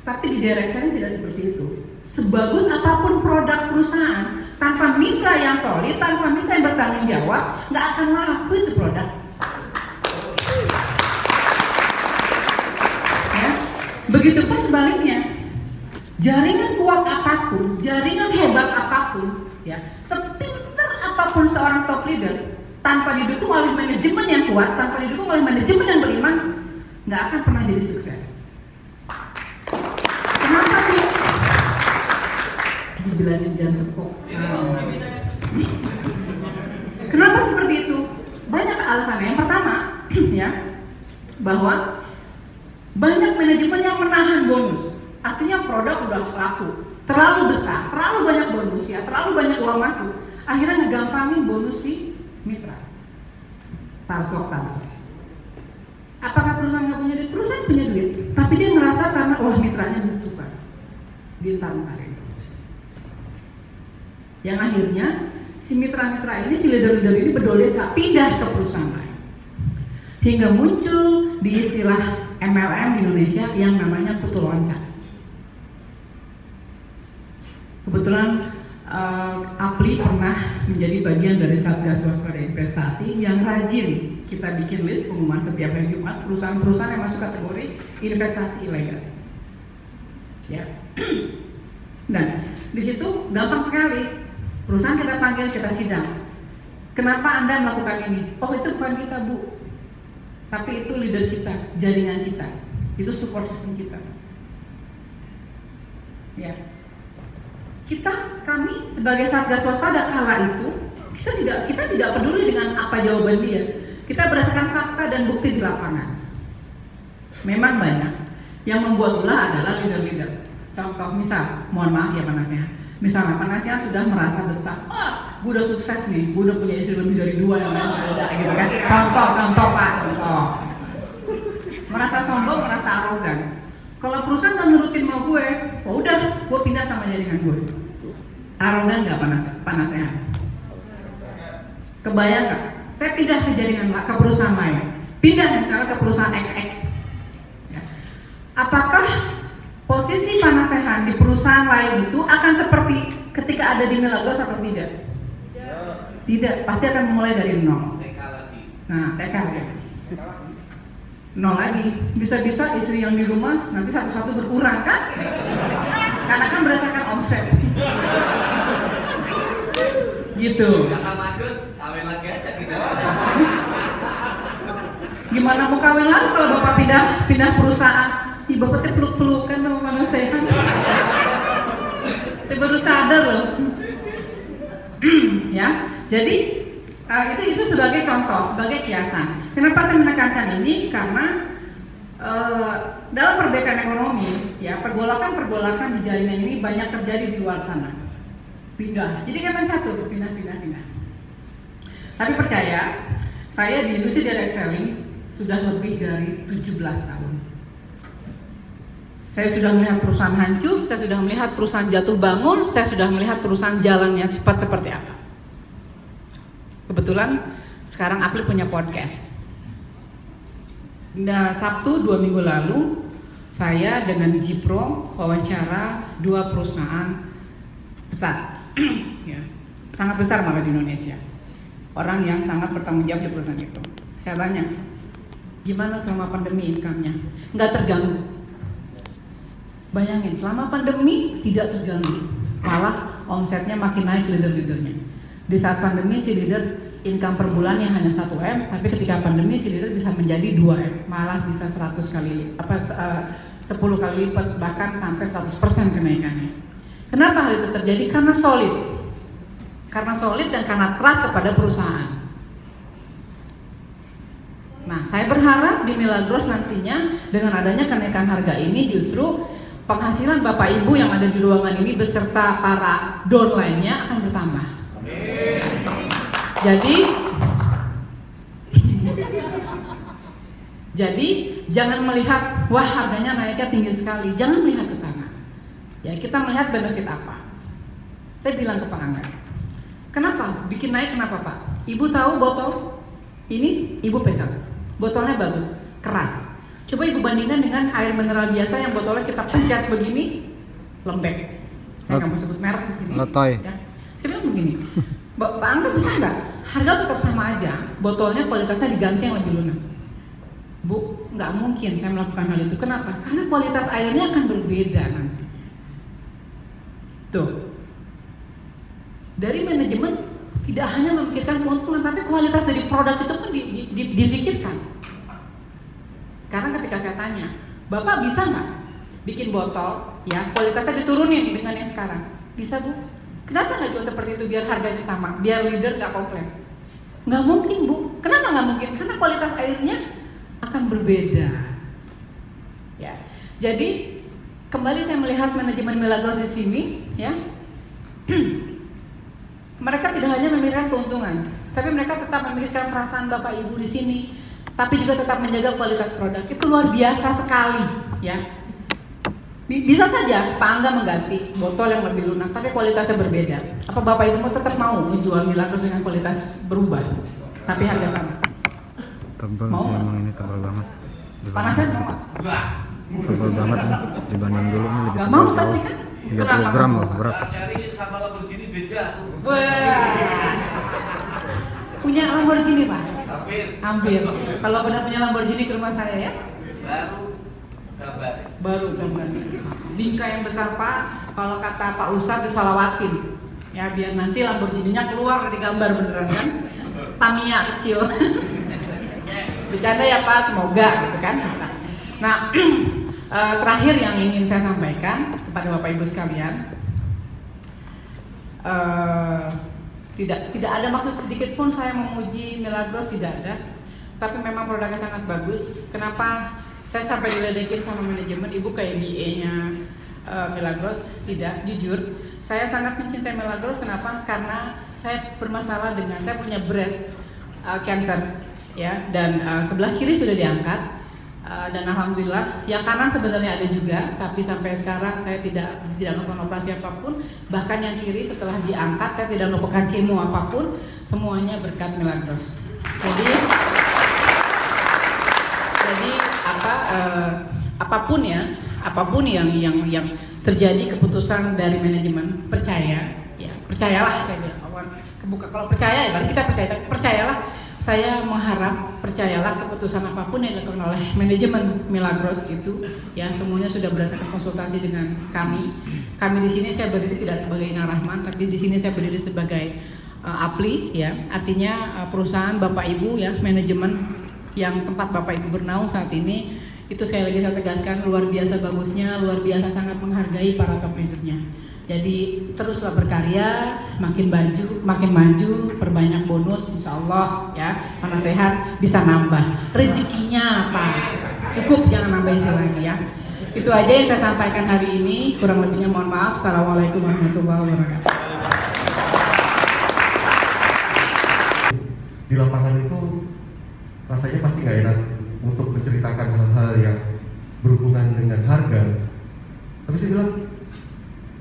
Tapi di direct selling tidak seperti itu. Sebagus apapun produk perusahaan, tanpa mitra yang solid, tanpa mitra yang bertanggung jawab, nggak akan laku itu produk. Begitupun sebaliknya, jaringan kuat apapun, jaringan hebat apapun, ya, sepintar apapun seorang top leader, tanpa didukung oleh manajemen yang kuat, tanpa didukung oleh manajemen yang beriman, nggak akan pernah jadi sukses. Kenapa tuh? Dibilangin jangan tepuk. Kenapa seperti itu? Banyak alasannya. Yang pertama, ya, bahwa banyak manajemen yang menahan bonus, artinya produk udah laku, terlalu besar, terlalu banyak bonus ya, terlalu banyak uang masuk, akhirnya ngegampangin bonus si mitra. Tarsok. Apakah perusahaan nggak punya duit? Perusahaan punya duit, tapi dia ngerasa karena wah mitranya butuhkan, ditarik. Yang akhirnya si mitra-mitra ini, si leader-leader ini berdolesa pindah ke perusahaan lain, hingga muncul di istilah MLM di Indonesia yang namanya putu loncat. Kebetulan Apli pernah menjadi bagian dari Satgas Waspada Investasi yang rajin kita bikin list pengumuman setiap hari Jumat perusahaan-perusahaan yang masuk kategori investasi ilegal. Ya. Dan di situ gampang sekali. Perusahaan kita panggil, kita sidang. Kenapa Anda melakukan ini? Oh, itu bukan kita, Bu. Tapi itu leader kita, jaringan kita, itu support system kita. Ya, kami sebagai Satgas Waspada kala itu kita tidak peduli dengan apa jawaban dia. Kita berdasarkan fakta dan bukti di lapangan. Memang banyak yang membuat ulah adalah leader-leader. Contoh, misal, mohon maaf ya panasnya. Misalnya panasnya sudah merasa besar. Gue udah sukses nih, gue udah punya istri lebih dari 2 yang lain gak ada gitu kan. Contoh Pak. Merasa sombong, merasa arogan. Kalau perusahaan gak nurutin mau gue, oh udah, gue pindah sama jaringan gue. Arogan gak panasnya? Kebayang gak? Saya pindah ke jaringan ke perusahaan lain. Pindah misalnya ke perusahaan XX. Ya. Apakah posisi panasehan di perusahaan lain itu akan seperti ketika ada di Milagros atau tidak? Tidak, pasti akan mulai dari 0. Nah, TK lagi. 0 lagi. Bisa-bisa istri yang di rumah nanti satu-satu berkurang kan? Karena kan berdasarkan omset. Gitu. Kakak Bagus, kawin lagi aja kita. Gimana mau kawin lagi kalau bapak pindah perusahaan? Ih, bapak tuh peluk-pelukan sama panasehan. Saya baru sadar loh. Ya. Jadi itu sebagai contoh, sebagai kiasan. Kenapa saya menekankan ini? Karena dalam perbaikan ekonomi, ya pergolakan di jaringan ini banyak terjadi di luar sana. Pindah. Jadi kan satu, pindah. Tapi percaya, saya di industri direct selling sudah lebih dari 17 tahun. Saya sudah melihat perusahaan hancur, saya sudah melihat perusahaan jatuh bangun, saya sudah melihat perusahaan jalannya cepat seperti apa. Kebetulan sekarang Apli punya podcast. Nah, Sabtu 2 minggu lalu saya dengan Jipro wawancara 2 perusahaan besar, ya, sangat besar malah di Indonesia. orang yang sangat bertanggung jawab di perusahaan itu. Saya tanya, gimana selama pandemi income-nya? Nggak terganggu. Bayangin, selama pandemi tidak terganggu, malah omsetnya makin naik leader-leadernya. Di saat pandemi si leader income per bulannya hanya 1M, tapi ketika pandemi si leader bisa menjadi 2M, malah bisa 10 kali lipat, bahkan sampai 100% kenaikannya. Kenapa hal itu terjadi? Karena solid dan karena trust kepada perusahaan. Nah, saya berharap di Milagros nantinya dengan adanya kenaikan harga ini justru penghasilan Bapak Ibu yang ada di ruangan ini beserta para don lainnya akan bertambah. Jadi jangan melihat wah harganya naiknya tinggi sekali, jangan melihat ke sana. Ya, kita melihat benefit apa. Saya bilang ke Pak Angga, kenapa bikin naik, kenapa Pak? Ibu tahu botol ini Ibu pegang, botolnya bagus, keras. Coba Ibu bandingkan dengan air mineral biasa yang botolnya kita pencet begini, lembek. Saya nggak mau sebut merek di sini. Ya. Saya bilang begini, Pak Angga bisa nggak? Harga tetap sama aja, botolnya kualitasnya diganti yang lebih lunak. Bu, nggak mungkin saya melakukan hal itu. Kenapa? Karena kualitas airnya akan berbeda nanti. Tuh, dari manajemen tidak hanya memikirkan keuntungan, tapi kualitas dari produk itu pun dipikirkan. Karena ketika saya tanya, Bapak bisa nggak bikin botol, ya kualitasnya diturunin dengan yang sekarang? Bisa Bu? Kenapa nggak jual seperti itu biar harganya sama, biar leader nggak komplain? Nggak mungkin Bu. Kenapa nggak mungkin? Karena kualitas airnya akan berbeda. Ya, jadi kembali saya melihat manajemen Milagros di sini, ya. Mereka tidak hanya memikirkan keuntungan, tapi mereka tetap memikirkan perasaan Bapak Ibu di sini, tapi juga tetap menjaga kualitas produk. Itu luar biasa sekali, ya. Bisa saja Pak Angga mengganti botol yang lebih lunak, tapi kualitasnya berbeda. Apa Bapak Ibu tetap mau menjual Milagros dengan kualitas berubah, tapi harga sama? Tebal Mau sih, nggak? emang ini tebal banget. Panasnya mau nggak? Tebal banget nih, dibanding dulu nih lebih Nggak tebal mau jauh. pasti kan? 30 gram loh, berat. Wah. Punya Lamborghini Pak? Hampir. Kalau benar punya Lamborghini ke rumah saya ya? Baru gambar. Bingkai yang besar Pak, kalau kata Pak Ustadz disolawatin. Ya biar nanti Lamborghini-nya keluar di gambar beneran kan? Tamiya kecil. Bercanda ya Pak, semoga gitu kan. Nah, terakhir yang ingin saya sampaikan kepada Bapak Ibu sekalian, tidak ada maksud sedikit pun saya memuji Milagros, tidak ada. Tapi memang produknya sangat bagus. Kenapa saya sampai diledekin sama manajemen, Ibu kayak BA-nya Milagros? Tidak, jujur saya sangat mencintai Milagros. Kenapa? Karena saya bermasalah dengan, saya punya breast cancer, ya, dan sebelah kiri sudah diangkat, dan alhamdulillah yang kanan sebenarnya ada juga, tapi sampai sekarang saya tidak melakukan operasi apapun. Bahkan yang kiri setelah diangkat saya tidak melakukan kemo apapun, semuanya berkat Milagros. Jadi apapun yang terjadi keputusan dari manajemen, percayalah saya bilang. Kalau percaya ya kan kita percaya, percayalah. Saya mengharap, percayalah keputusan apapun yang dilakukan oleh manajemen Milagros itu, ya semuanya sudah berdasarkan konsultasi dengan kami. Kami di sini saya berdiri tidak sebagai Ina Rahman, tapi di sini saya berdiri sebagai APLI, ya, artinya perusahaan Bapak Ibu, ya, manajemen yang tempat Bapak Ibu bernaung saat ini. Itu saya tegaskan luar biasa bagusnya, luar biasa sangat menghargai para top leadernya. Jadi teruslah berkarya, makin maju, perbanyak bonus, insya Allah ya, mana sehat bisa nambah rezekinya Pak, cukup jangan nambah isi lagi ya. Itu aja yang saya sampaikan hari ini, kurang lebihnya mohon maaf. Assalamualaikum warahmatullahi wabarakatuh. Di lapangan itu rasanya pasti nggak enak untuk menceritakan hal-hal yang berhubungan dengan harga. Tapi saya bilang,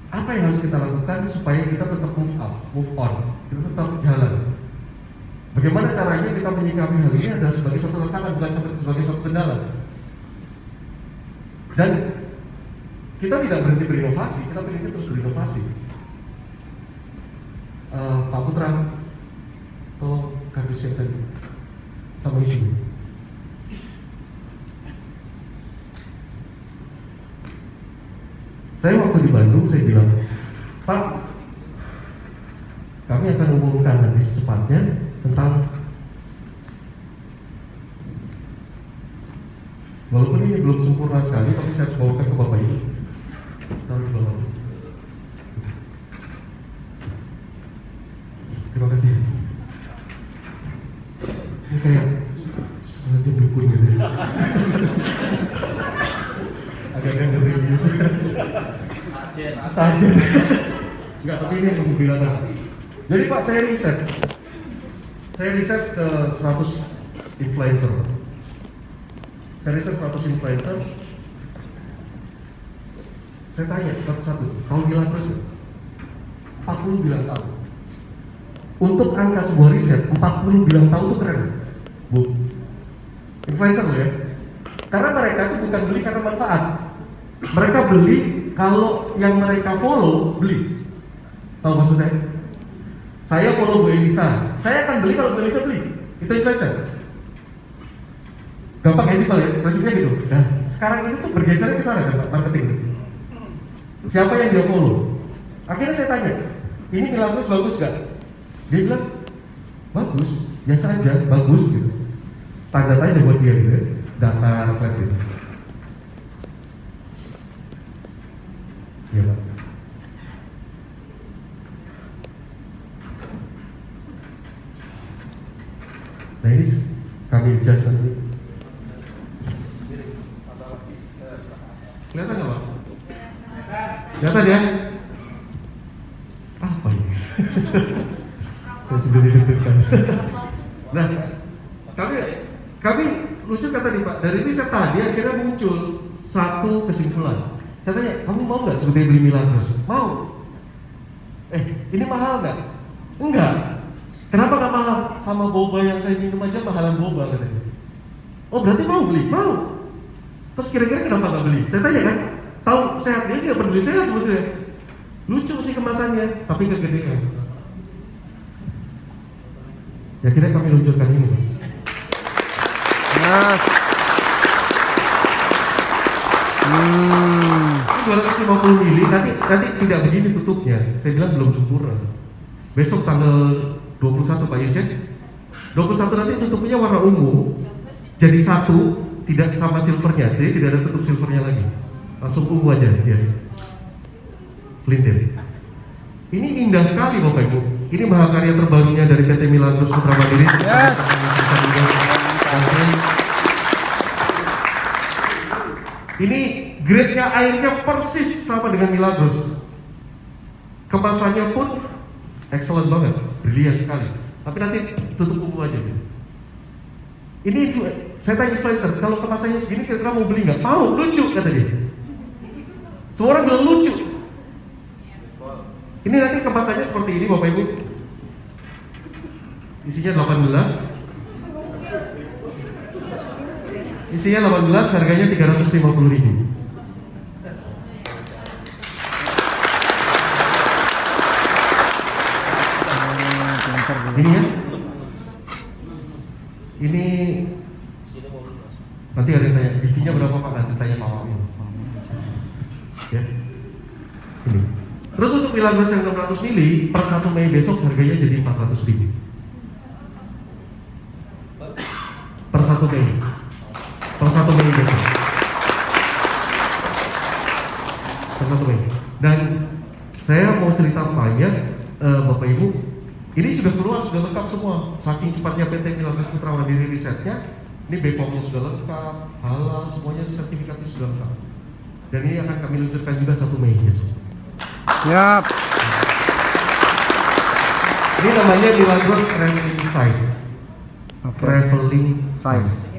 apa yang harus kita lakukan supaya kita tetap move on, kita tetap jalan. Bagaimana caranya kita menyikapi hal ini adalah sebagai satu tantangan, bukan sebagai satu kendala. Dan kita tidak berhenti berinovasi, kita berhenti terus berinovasi. Pak Putra, tolong riset tadi sama isinya. Saya waktu di Bandung saya bilang, Pak, kami akan umumkan nanti secepatnya tentang, walaupun ini belum sempurna sekali, tapi saya bawakan ke Bapak ini. Taruh di bawah. Terima kasih. Ini kayak sengaja dukun gitu ya. Agak-agak ngeri gitu. Saja. Enggak, tapi ini yang mengembirakan. Jadi Pak, saya riset ke 100 influencer. Saya riset 100 influencer. Saya tanya satu-satu, tahu bilang terus 40 bilang tahu. Untuk angka sebuah riset, 40 bilang tahu itu keren, Bu. Influencer loh ya. Karena mereka itu bukan beli karena manfaat. Mereka beli kalau yang mereka follow beli. Tahu maksud saya? Saya follow Bu Elisa, saya akan beli kalau Bu Elisa beli. Itu influencer. Gampang ya sih Pak ya, prinsipnya gitu. Nah, sekarang ini tuh bergesernya ke sana kan marketing. Siapa yang dia follow? Akhirnya saya tanya, ini Milagros bagus gak? Dia bilang, bagus, biasa aja, bagus gitu. Standar aja buat dia gitu ya, data flat gitu. Iya Pak. Nah ini kami adjust nanti. Kelihatan nggak Pak? Kelihatan ya? Apa ini? Saya sendiri deg-degan. Nah, kami lucu kata nih Pak. Dari riset tadi akhirnya muncul satu kesimpulan. Saya tanya, kamu mau nggak sebetulnya beli Milagros? Mau. Ini mahal nggak? Enggak. Kenapa nggak mahal? Sama boba yang saya minum aja mahalan boba katanya. Oh berarti mau beli? Mau. Terus kira-kira kenapa nggak beli? Saya tanya kan, tahu sehat dia nggak peduli sehat sebetulnya. Lucu sih kemasannya, tapi kegedean. Ya kira kami luncurkan ini. Nah. 250 mili, nanti tidak begini tutupnya. Saya bilang belum sempurna. Besok tanggal 21 Pak Yusuf, 21 nanti tutupnya warna ungu, jadi satu, tidak sama silvernya, jadi tidak ada tutup silvernya lagi, langsung ungu aja dia, pelintir. Ini indah sekali Bapak Ibu. Ini mahakarya terbarunya dari PT Milagros Putra Mandiri. Ini grade-nya airnya persis sama dengan Milagros. Kemasannya pun excellent banget, brilian sekali. Tapi nanti tutup ungu aja. Ini saya tanya influencer, kalau kemasannya segini kira-kira mau beli nggak? Mau, lucu kata dia. Semua orang bilang lucu. Ini nanti kemasannya seperti ini Bapak Ibu. Isinya 18. Isinya 18, harganya 350.000. Ini ya. Ini nanti ada yang tanya, EV-nya berapa Pak? Nanti tanya Pak Wamil. Ya. Ini. Terus untuk Milagros yang 600 mili per 1 Mei besok harganya jadi 400.000. Per 1 Mei. Per 1 Mei besok. Per 1 Mei. Dan saya mau cerita banyak Bapak Ibu. Ini sudah keluar, sudah lengkap semua. Saking cepatnya PT Milagros Putra Mandiri risetnya, ini BPOM-nya sudah lengkap, halal, semuanya sertifikasi sudah lengkap. Dan ini akan kami luncurkan juga 1 Mei besok. Siap. Ini namanya Milagros Traveling Size. Traveling Size.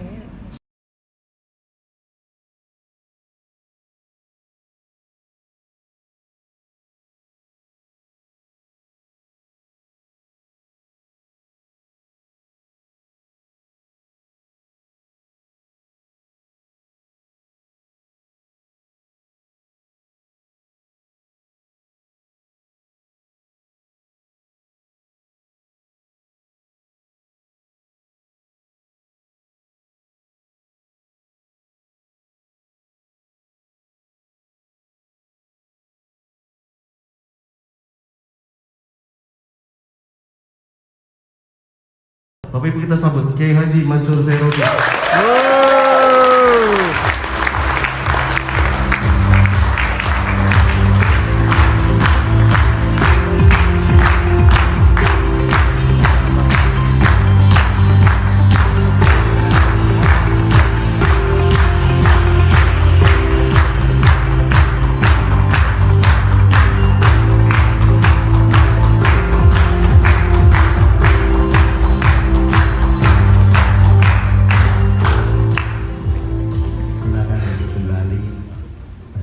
Bapak Ibu kita sambut Kiai Haji Mansur Serobi.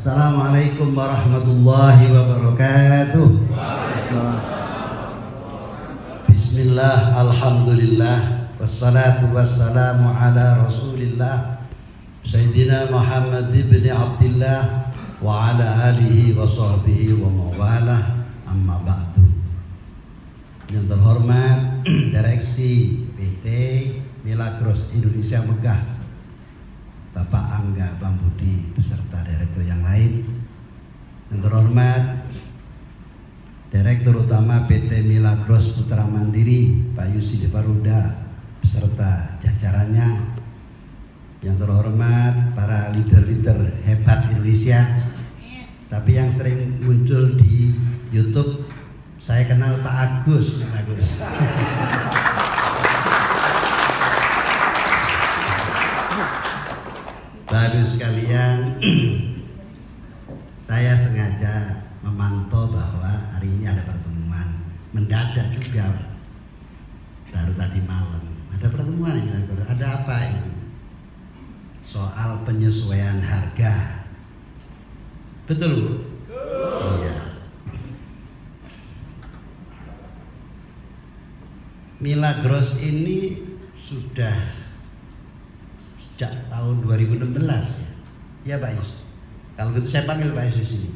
Assalamualaikum warahmatullahi wabarakatuh. Bismillah, alhamdulillah, wassalatu wassalamu ala rasulillah Sayyidina Muhammad ibn Abdillah wa ala alihi wa sahbihi wa mawalah, amma ba'du. Yang terhormat Direksi PT Milagros Indonesia Megah, Bapak Angga Pambudi beserta direktur yang lain. Yang terhormat Direktur Utama PT Milagros Putra Mandiri Pak Yusri Faruda beserta jajarannya. Yang terhormat para leader-leader hebat Indonesia, tapi yang sering muncul di YouTube saya kenal Pak Agus. Baru sekalian, saya sengaja memantau bahwa hari ini ada pertemuan mendadak juga, baru tadi malam ada pertemuan ini. Ada apa ini? Soal penyesuaian harga, betul Bu? Iya. Milagros ini sudah sejak tahun 2016 ya Pak Yus. Kalau gitu saya panggil Pak Yus di sini.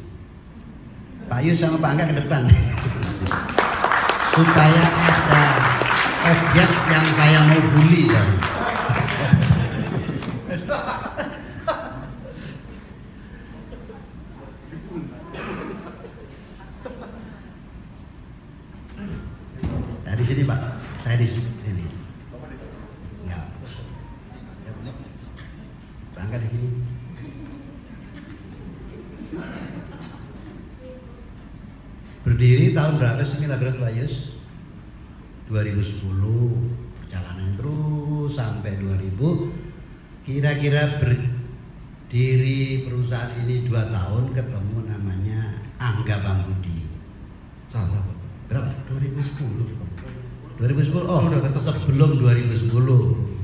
Pak Yus sama Pak Angga ke depan supaya ada objek yang saya mau bully tadi. Dari sini Pak, saya di sini. Enggak. Angga di sini. Berdiri tahun berapa sih Milagros Pak Yus? 2010. Perjalanan terus sampai 2000. Kira-kira berdiri perusahaan ini 2 tahun, ketemu namanya Angga Pambudi. Salah. Berapa? 2010. 2010. Oh, sebelum 2010.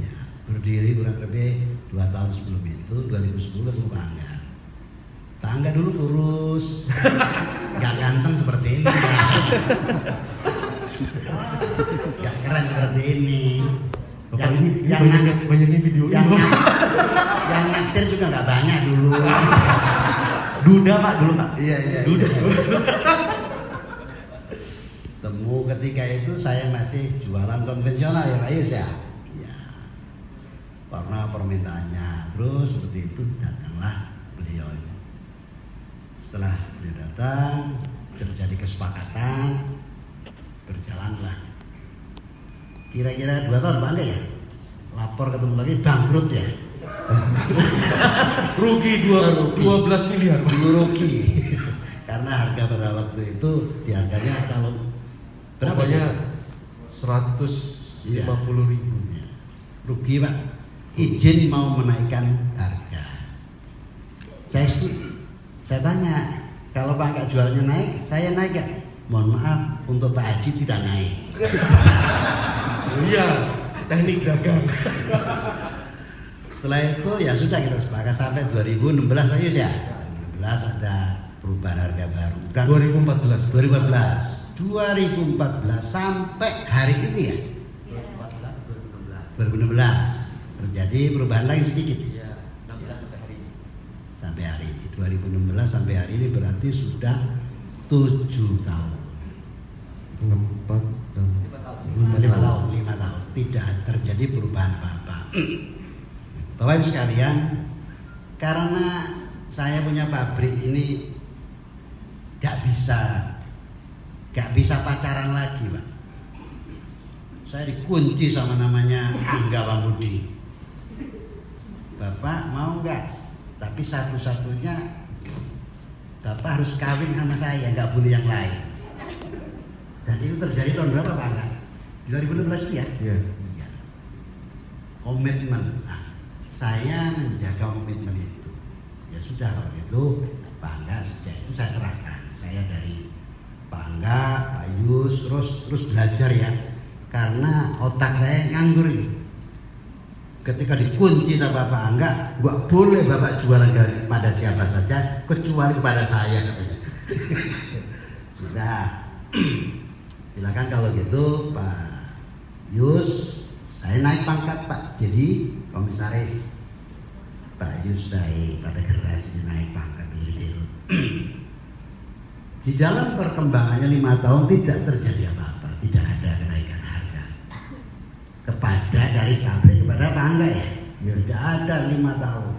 Ya, berdiri kurang lebih 2 tahun sebelum itu, 2010 ketemu Pak Angga. Pak Angga dulu kurus, gak ganteng seperti ini, gak keren seperti ini. Banyak video Yang naksir juga gak banyak dulu. Duda Pak dulu Pak. Iya. Duda. Temu ketika itu saya masih jualan konvensional ya Pak Yus ya. Ya. Karena permintaannya terus seperti itu, datanglah beliau. Setelah beliau datang, terjadi kesepakatan, berjalanlah. Kira-kira 2 tahun Pak Angga ya. Lapor ketemu lagi bangkrut ya. Rugi 12 miliar. Dulu rugi. Karena harga pada waktu itu diharganya kalau berapa Pokoknya ya? 150.000. Ya. Rugi Pak. Izin mau menaikkan harga. Saya tanya, kalau Pak Angga jualnya naik, saya naik gak? Mohon maaf, untuk Pak Haji tidak naik. Iya, teknik dagang. Setelah itu ya sudah kita sepakat sampai 2016 aja ya. 2016 ada perubahan harga baru. Dan 2014 sampai hari ini ya. 2016 terjadi perubahan lagi sedikit. Sampai hari ini 2016 sampai hari ini berarti sudah 7 tahun. 5 tahun tidak terjadi perubahan apa-apa. Bapak Ibu sekalian, karena saya punya pabrik ini gak bisa pacaran lagi Pak. saya dikunci sama namanya Angga Wamudi. Bapak mau nggak? Tapi satu-satunya Bapak harus kawin sama saya, nggak boleh yang lain. Dan itu terjadi tahun berapa Pak Angga? 2016 ya? Iya. Iya. Komitmen. Nah, saya menjaga komitmen itu. Ya sudah kalau gitu Pak Angga sejak itu saya serahkan. Saya dari Pak Angga, Pak Yus, terus belajar ya. Karena otak saya nganggur ini. Ketika dikunci sama Pak Angga, nggak boleh Bapak jualan kepada siapa saja kecuali kepada saya katanya. Sudah. Silakan kalau gitu Pak Yus, saya naik pangkat Pak, jadi komisaris. Pak Yus naik pada keras naik pangkat gitu. Di dalam perkembangannya 5 tahun tidak terjadi apa-apa, tidak ada kenaikan harga. Kepada dari pabrik kepada Pak Angga ya, tidak ada 5 tahun.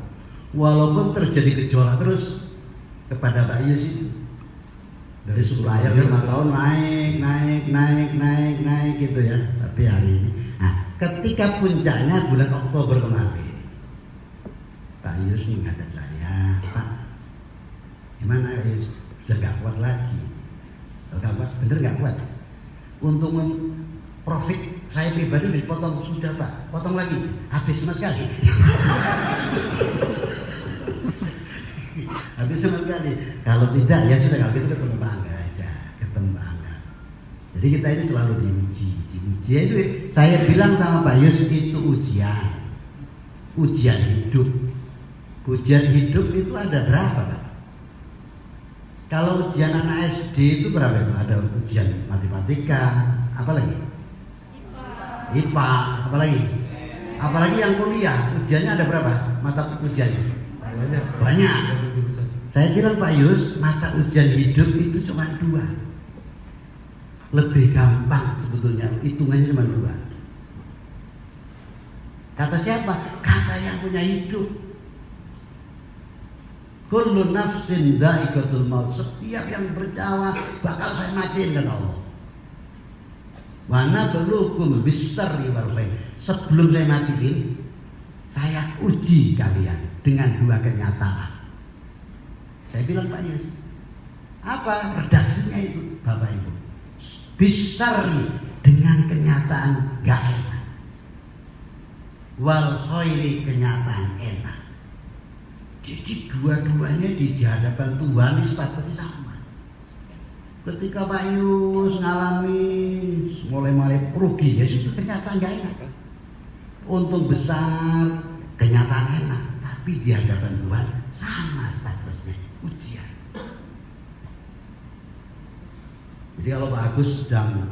Walaupun terjadi gejolak terus kepada Pak Yus itu. Dari supplier 5 tahun naik gitu ya. Tapi hari ini, nah ketika puncaknya bulan Oktober kemarin, Pak Yus mengatakan saya, Pak, gimana Pak Yus? Sudah nggak kuat lagi. Kalau nggak kuat, bener nggak kuat. Untuk profit saya pribadi dipotong sudah Pak, potong lagi, habis sama sekali. Habis sama sekali. Kalau tidak ya sudah, kalau gitu ketemu Pak Angga aja, ketemu Pak Angga. Jadi kita ini selalu diuji itu. Saya bilang sama Pak Yus itu ujian hidup. Ujian hidup itu ada berapa Pak? Kalau ujian anak SD itu berapa Pak? Ada ujian matematika, apa lagi? IPA, apa lagi? Apalagi yang kuliah, ujiannya ada berapa? Mata ujiannya? Banyak. Saya bilang Pak Yus, mata ujian hidup itu cuma 2. Lebih gampang sebetulnya, hitungannya cuma 2. Kata siapa? Kata yang punya hidup. Kullu nafsin dha'iqatul maut. Setiap yang bernyawa bakal saya matiin kata Allah. Wa nabluukum bis-syarri wal khair. Sebelum saya matiin, saya uji kalian dengan 2 kenyataan. Saya bilang Pak Yus, apa redaksinya itu Bapak Ibu? Bis-syarri, dengan kenyataan gak enak. Wal khairi, kenyataan enak. Jadi dua-duanya di hadapan Tuhan statusnya sama. Ketika Pak Yus ngalami mulai rugi, ya sudah kenyataan gak enak. Untung besar, kenyataan enak. Tapi di hadapan Tuhan sama statusnya, ujian. Jadi kalau Pak Agus sedang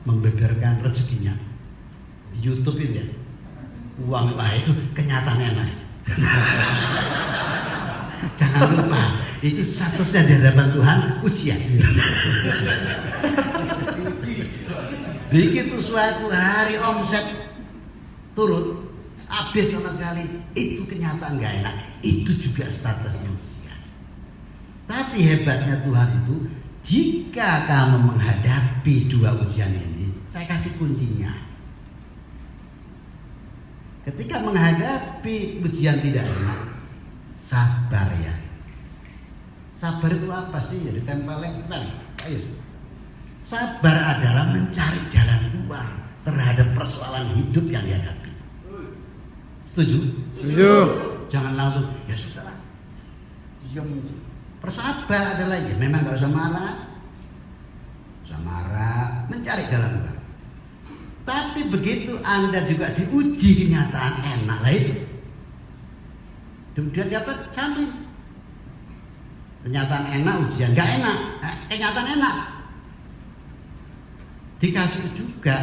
membeberkan rezekinya di YouTube itu ya, uang itu kenyataan enak. Jangan lupa, itu statusnya di hadapan Tuhan ujian. Begitu suatu hari omset turun, habis sama sekali, itu kenyataan gak enak. Itu juga statusnya ujian. Tapi hebatnya Tuhan itu, jika kamu menghadapi 2 ujian ini, saya kasih kuncinya. Ketika menghadapi ujian tidak enak, sabar ya. Sabar itu apa sih? Jadi tempelin. Ayo. Sabar adalah mencari jalan keluar terhadap persoalan hidup yang dihadapi. Setuju? Setuju. Jangan langsung ya sudah. Bersabar adalah ya memang gak usah marah, mencari jalan keluar. Tapi begitu Anda juga diuji kenyataan enak lah itu, dia dapat jamin. Kenyataan enak, ujian gak enak, kenyataan enak dikasih juga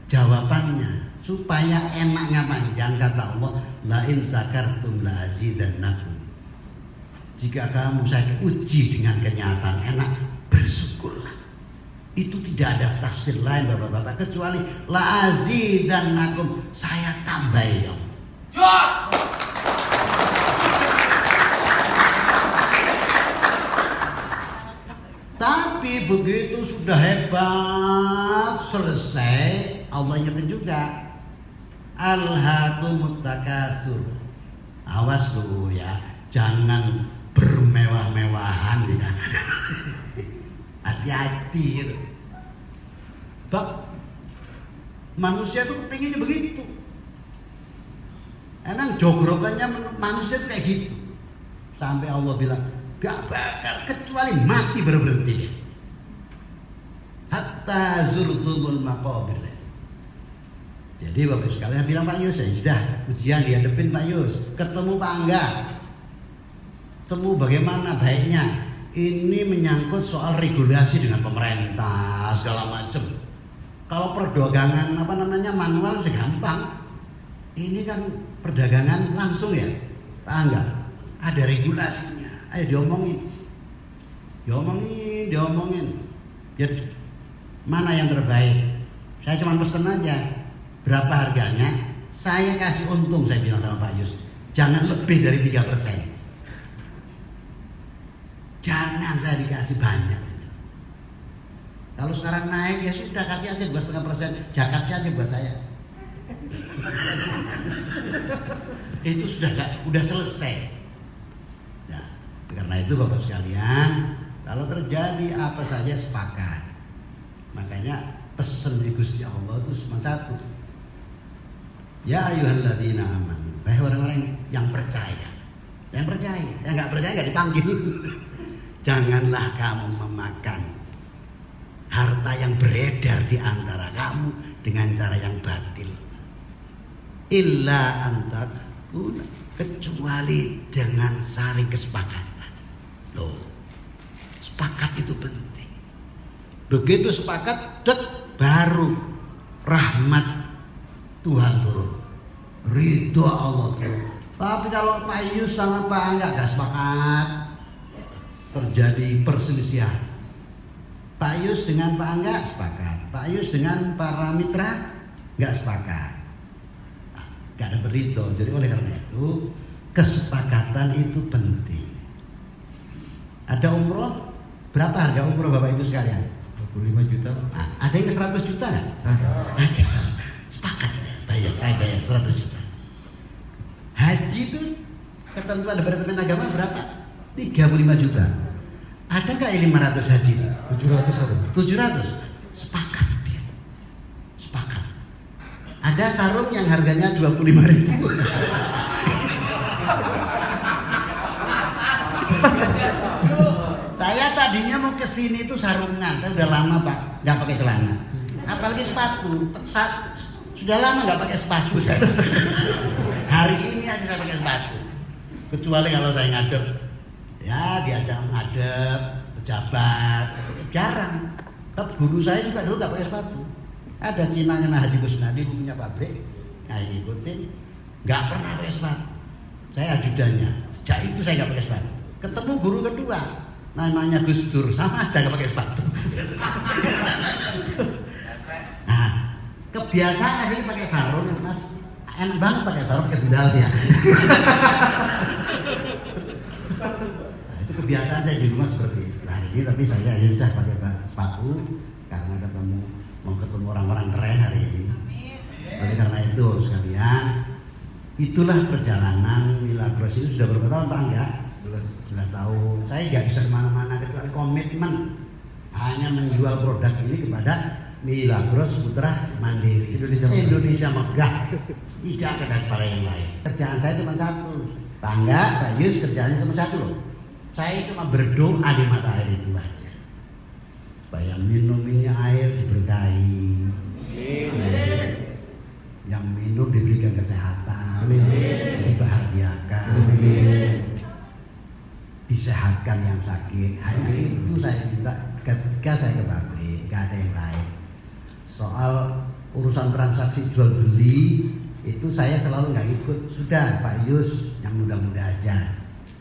jawabannya supaya enaknya panjang. Kata Allah, la in zakartum la azidannakum. Jika kamu saya uji dengan kenyataan enak, bersyukurlah. Itu tidak ada tafsir lain Bapak-bapak kecuali la azidannakum, saya tambah ya. Tapi begitu sudah hebat, selesai, Allah ingetin juga. Alhaakumut takasur. Awas tuh ya, jangan bermewah-mewahan ya. Hati-hati gitu. Bak, manusia tuh pengennya begitu. Emang jogrokannya manusia tuh kayak gitu. Sampai Allah bilang, gak bakal kecuali mati berhenti. Hatta zurtumul maqabir. Jadi Bapak sekalian bilang Pak Yus, ya sudah ujian dihadapin Pak Yus, ketemu Pak Angga, temu bagaimana baiknya. Ini menyangkut soal regulasi dengan pemerintah segala macam. Kalau perdagangan manual segampang. Ini kan perdagangan langsung ya Pak Angga, ada regulasinya. Ayo diomongin. Ya, mana yang terbaik? Saya cuma pesen aja. Berapa harganya? Saya kasih untung, saya bilang sama Pak Yus. Jangan lebih dari 3%. Jangan saya dikasih banyak. Kalau sekarang naik ya sudah kasih aja 2,5%. Jakatnya aja buat saya. Itu sudah selesai. Nah, karena itu Bapak sekalian, kalau terjadi apa saja sepakat. Makanya pesan Gusti Allah itu cuma satu. Ya ayyuhalladzina amanu, wahai orang-orang yang percaya. Yang nggak percaya nggak dipanggil. Janganlah kamu memakan harta yang beredar di antara kamu dengan cara yang batil. Illa antakuna, kecuali dengan saling kesepakatan. Loh, sepakat itu penting. Begitu sepakat, baru rahmat Tuhan turun, ridho Allah turun. Tapi kalau Pak Yus sama Pak Angga gak sepakat, terjadi perselisihan. Pak Yus dengan Pak Angga sepakat, Pak Yus dengan para mitra gak sepakat, gak ada ridho. Jadi oleh karena itu kesepakatan itu penting. Ada umroh, berapa harga umroh Bapak Ibu sekalian? 25 juta. Nah, ada yang 100 juta kan? Ada. Sepakat. Saya bayar 100 juta. Haji itu ketentuan Departemen Agama berapa? 35 juta. Ada nggak yang 500 haji? 700. Sepakat dia. Sepakat. Ada sarung yang harganya 25.000. Saya tadinya mau kesini itu sarungan, saya udah lama Pak nggak pakai celana, apalagi sepatu. Sudah lama nggak pakai sepatu saya. Hari ini aja saya pakai sepatu. Kecuali kalau saya ngadep, ya diajak ngadep, pejabat, jarang. Tapi guru saya juga dulu nggak pakai sepatu. Ada Cinanya Nah Haji Kusnadi, punya pabrik, nah ikutin, nggak pernah pakai sepatu. Saya ajudannya. Sejak itu saya nggak pakai sepatu. Ketemu guru kedua, namanya Gus Dur, sama aja nggak pakai sepatu. Nah, kebiasaan akhirnya pakai sarung ya Mas, enak banget pakai sarung pakai sendalnya. Nah, itu kebiasaan saya di rumah seperti itu. Nah ini tapi saya ya sudah pakai sepatu karena mau ketemu orang-orang keren hari ini. Oleh karena itu sekalian, itulah perjalanan Milagros ini sudah berapa tahun Pak Angga? 11 tahun. Saya nggak bisa kemana-mana kecuali komitmen hanya menjual produk ini kepada Milagros Putra Mandiri Indonesia Megah, tidak ada para yang lain. Kerjaan saya cuma satu, Pak Angga, Pak Yus kerjaannya cuma satu loh. Saya cuma berdoa di mata air itu aja, supaya minumnya air diberkahi, yang minum diberikan kesehatan, dibahagiakan, disehatkan yang sakit. Hanya itu saya minta ketika saya ke pabrik, gak ada yang lain. Soal urusan transaksi jual beli itu saya selalu nggak ikut. Sudah Pak Yus yang muda-muda aja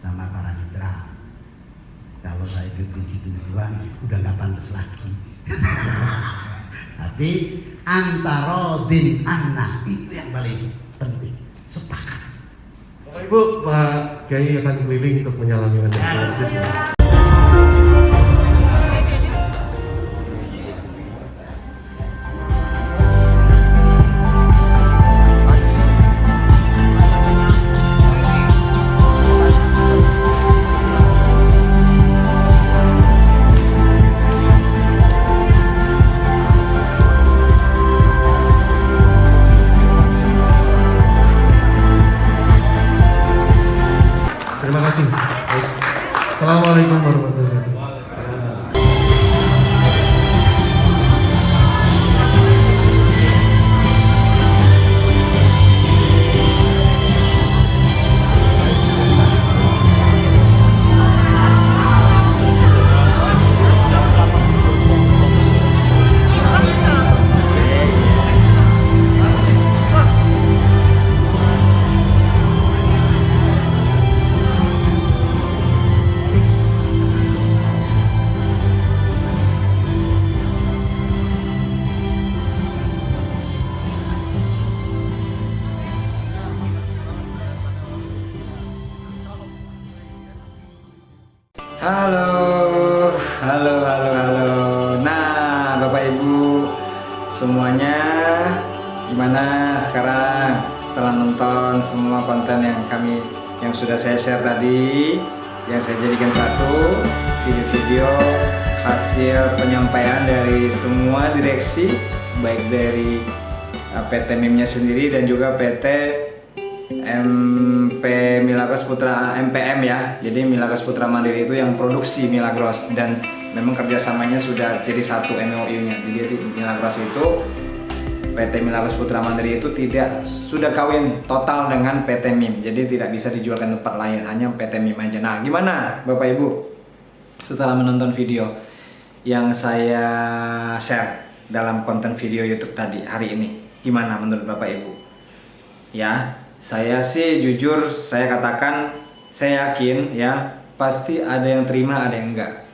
sama para mitra. Kalau saya ikut gitu-gituan udah nggak pantas lagi. Tapi antarodin anak itu yang paling penting, sepakat. Bapak Ibu, Pak Kiai akan keliling untuk menyalami Anda. kasih. Assalamualaikum warahmatullahi wabarakatuh. Halo, halo, halo, halo. Nah, Bapak Ibu semuanya, gimana sekarang setelah nonton semua konten yang sudah saya share tadi, yang saya jadikan satu video-video hasil penyampaian dari semua direksi, baik dari PT MIM-nya sendiri dan juga PT MP Milagros Putra MPM ya. Jadi Milagros Putra Mandiri itu yang produksi Milagros, dan memang kerjasamanya sudah jadi satu MOU-nya. Jadi Milagros itu, PT Milagros Putra Mandiri itu sudah kawin total dengan PT MIM. Jadi tidak bisa dijual ke tempat lain, hanya PT MIM aja. Nah, gimana Bapak Ibu setelah menonton video yang saya share dalam konten video YouTube tadi hari ini? Gimana menurut Bapak Ibu? Ya, saya sih jujur saya katakan, saya yakin ya pasti ada yang terima, ada yang enggak.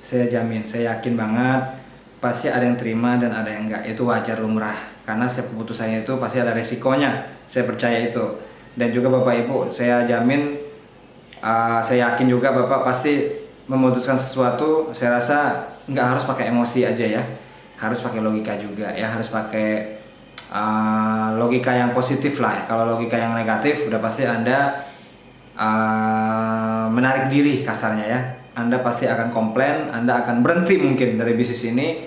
Saya jamin, saya yakin banget pasti ada yang terima dan ada yang enggak. Itu wajar, lumrah, karena setiap keputusannya itu pasti ada resikonya. Saya percaya itu. Dan juga Bapak Ibu, saya jamin, saya yakin juga Bapak pasti memutuskan sesuatu. Saya rasa enggak harus pakai emosi aja ya, harus pakai logika juga ya, harus pakai logika yang positif lah. Kalau logika yang negatif udah pasti Anda menarik diri kasarnya ya. Anda pasti akan komplain, Anda akan berhenti mungkin dari bisnis ini,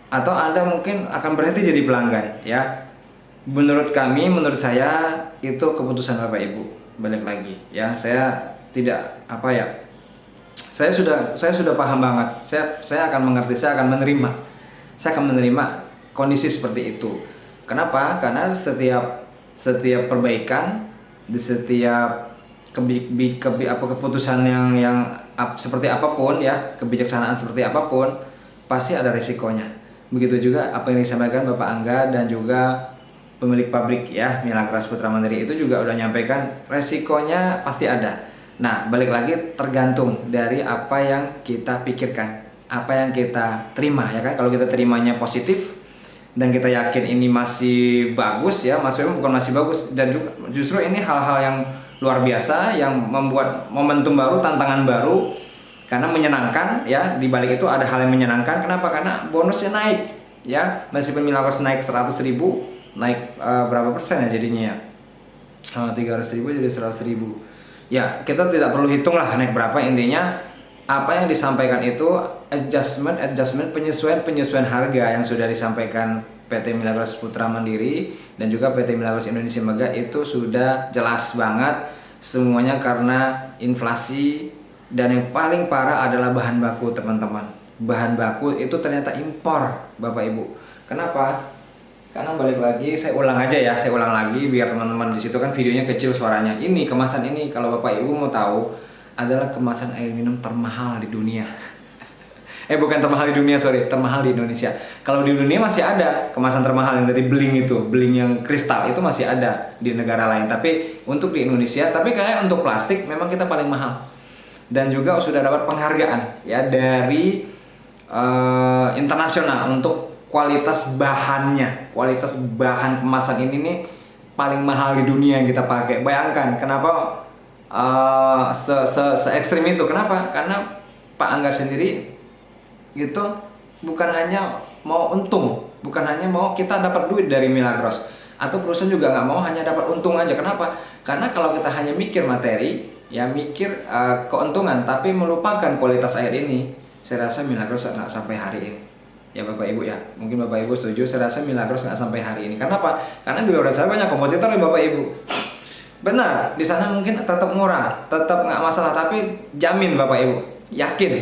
atau Anda mungkin akan berhenti jadi pelanggan ya. Menurut kami, menurut saya itu keputusan Bapak Ibu. Balik lagi ya, saya tidak saya sudah paham banget. Saya akan mengerti, saya akan menerima kondisi seperti itu. Kenapa? Karena setiap perbaikan, di setiap keputusan yang seperti apapun ya, kebijaksanaan seperti apapun, pasti ada resikonya. Begitu juga apa yang disampaikan Bapak Angga dan juga pemilik pabrik ya, Milagros Putra Mandiri itu juga udah nyampaikan resikonya pasti ada. Nah, balik lagi tergantung dari apa yang kita pikirkan, apa yang kita terima ya kan. Kalau kita terimanya positif dan kita yakin ini masih bagus ya, maksudnya bukan masih bagus, dan juga justru ini hal-hal yang luar biasa yang membuat momentum baru, tantangan baru, karena menyenangkan ya. Di balik itu ada hal yang menyenangkan. Kenapa? Karena bonusnya naik ya. Meskipun Milagros naik 100.000, naik berapa persen ya jadinya ya, 300.000 jadi 100.000 ya. Kita tidak perlu hitung lah naik berapa, intinya apa yang disampaikan itu adjustment, penyesuaian harga yang sudah disampaikan PT Milagros Putra Mandiri dan juga PT Milagros Indonesia Mega itu sudah jelas banget semuanya, karena inflasi. Dan yang paling parah adalah bahan baku, teman-teman. Bahan baku itu ternyata impor, Bapak Ibu. Kenapa? Karena balik lagi, saya ulang lagi biar teman-teman di situ kan videonya kecil suaranya. Ini kemasan ini, kalau Bapak Ibu mau tahu, adalah kemasan air minum termahal di dunia. Bukan termahal di dunia, termahal di Indonesia. Kalau di dunia masih ada kemasan termahal yang dari beling itu, beling yang kristal itu masih ada di negara lain. Tapi untuk di Indonesia, tapi kayak untuk plastik memang kita paling mahal. Dan juga sudah dapat penghargaan ya dari internasional untuk kualitas bahannya, kualitas bahan kemasan ini nih paling mahal di dunia yang kita pakai. Bayangkan kenapa se ekstrim itu. Kenapa? Karena Pak Angga sendiri itu bukan hanya mau untung, bukan hanya mau kita dapat duit dari Milagros, atau perusahaan juga nggak mau hanya dapat untung aja. Kenapa? Karena kalau kita hanya mikir materi, ya mikir keuntungan, tapi melupakan kualitas air ini, saya rasa Milagros nggak sampai hari ini. Ya Bapak Ibu ya, mungkin Bapak Ibu setuju. Saya rasa Milagros nggak sampai hari ini. Kenapa? Karena di luar sana banyak kompetitor ya Bapak Ibu. Benar, di sana mungkin tetap murah, tetap nggak masalah, tapi jamin Bapak Ibu, yakin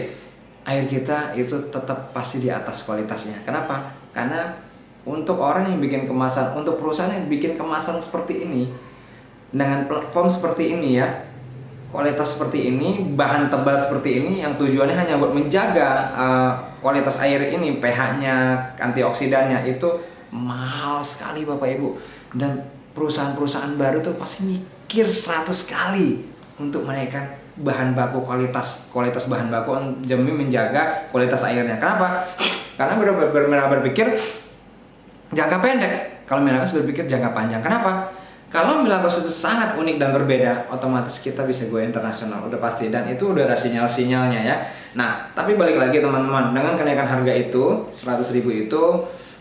air kita itu tetap pasti di atas kualitasnya. Kenapa? Karena untuk orang yang bikin kemasan, untuk perusahaan yang bikin kemasan seperti ini, dengan platform seperti ini ya, kualitas seperti ini, bahan tebal seperti ini, yang tujuannya hanya buat menjaga kualitas air ini, pH-nya, antioksidannya, itu mahal sekali Bapak Ibu. Dan perusahaan-perusahaan baru tuh pasti mikir 100 kali untuk menaikkan bahan baku, kualitas bahan baku demi menjaga kualitas airnya. Kenapa? Karena mereka berpikir jangka pendek, kalau Milagros berpikir jangka panjang. Kenapa? Kalau Milagros itu sangat unik dan berbeda, otomatis kita bisa go internasional, udah pasti, dan itu udah ada sinyal-sinyalnya ya. Nah, tapi balik lagi teman-teman, dengan kenaikan harga itu 100.000 itu,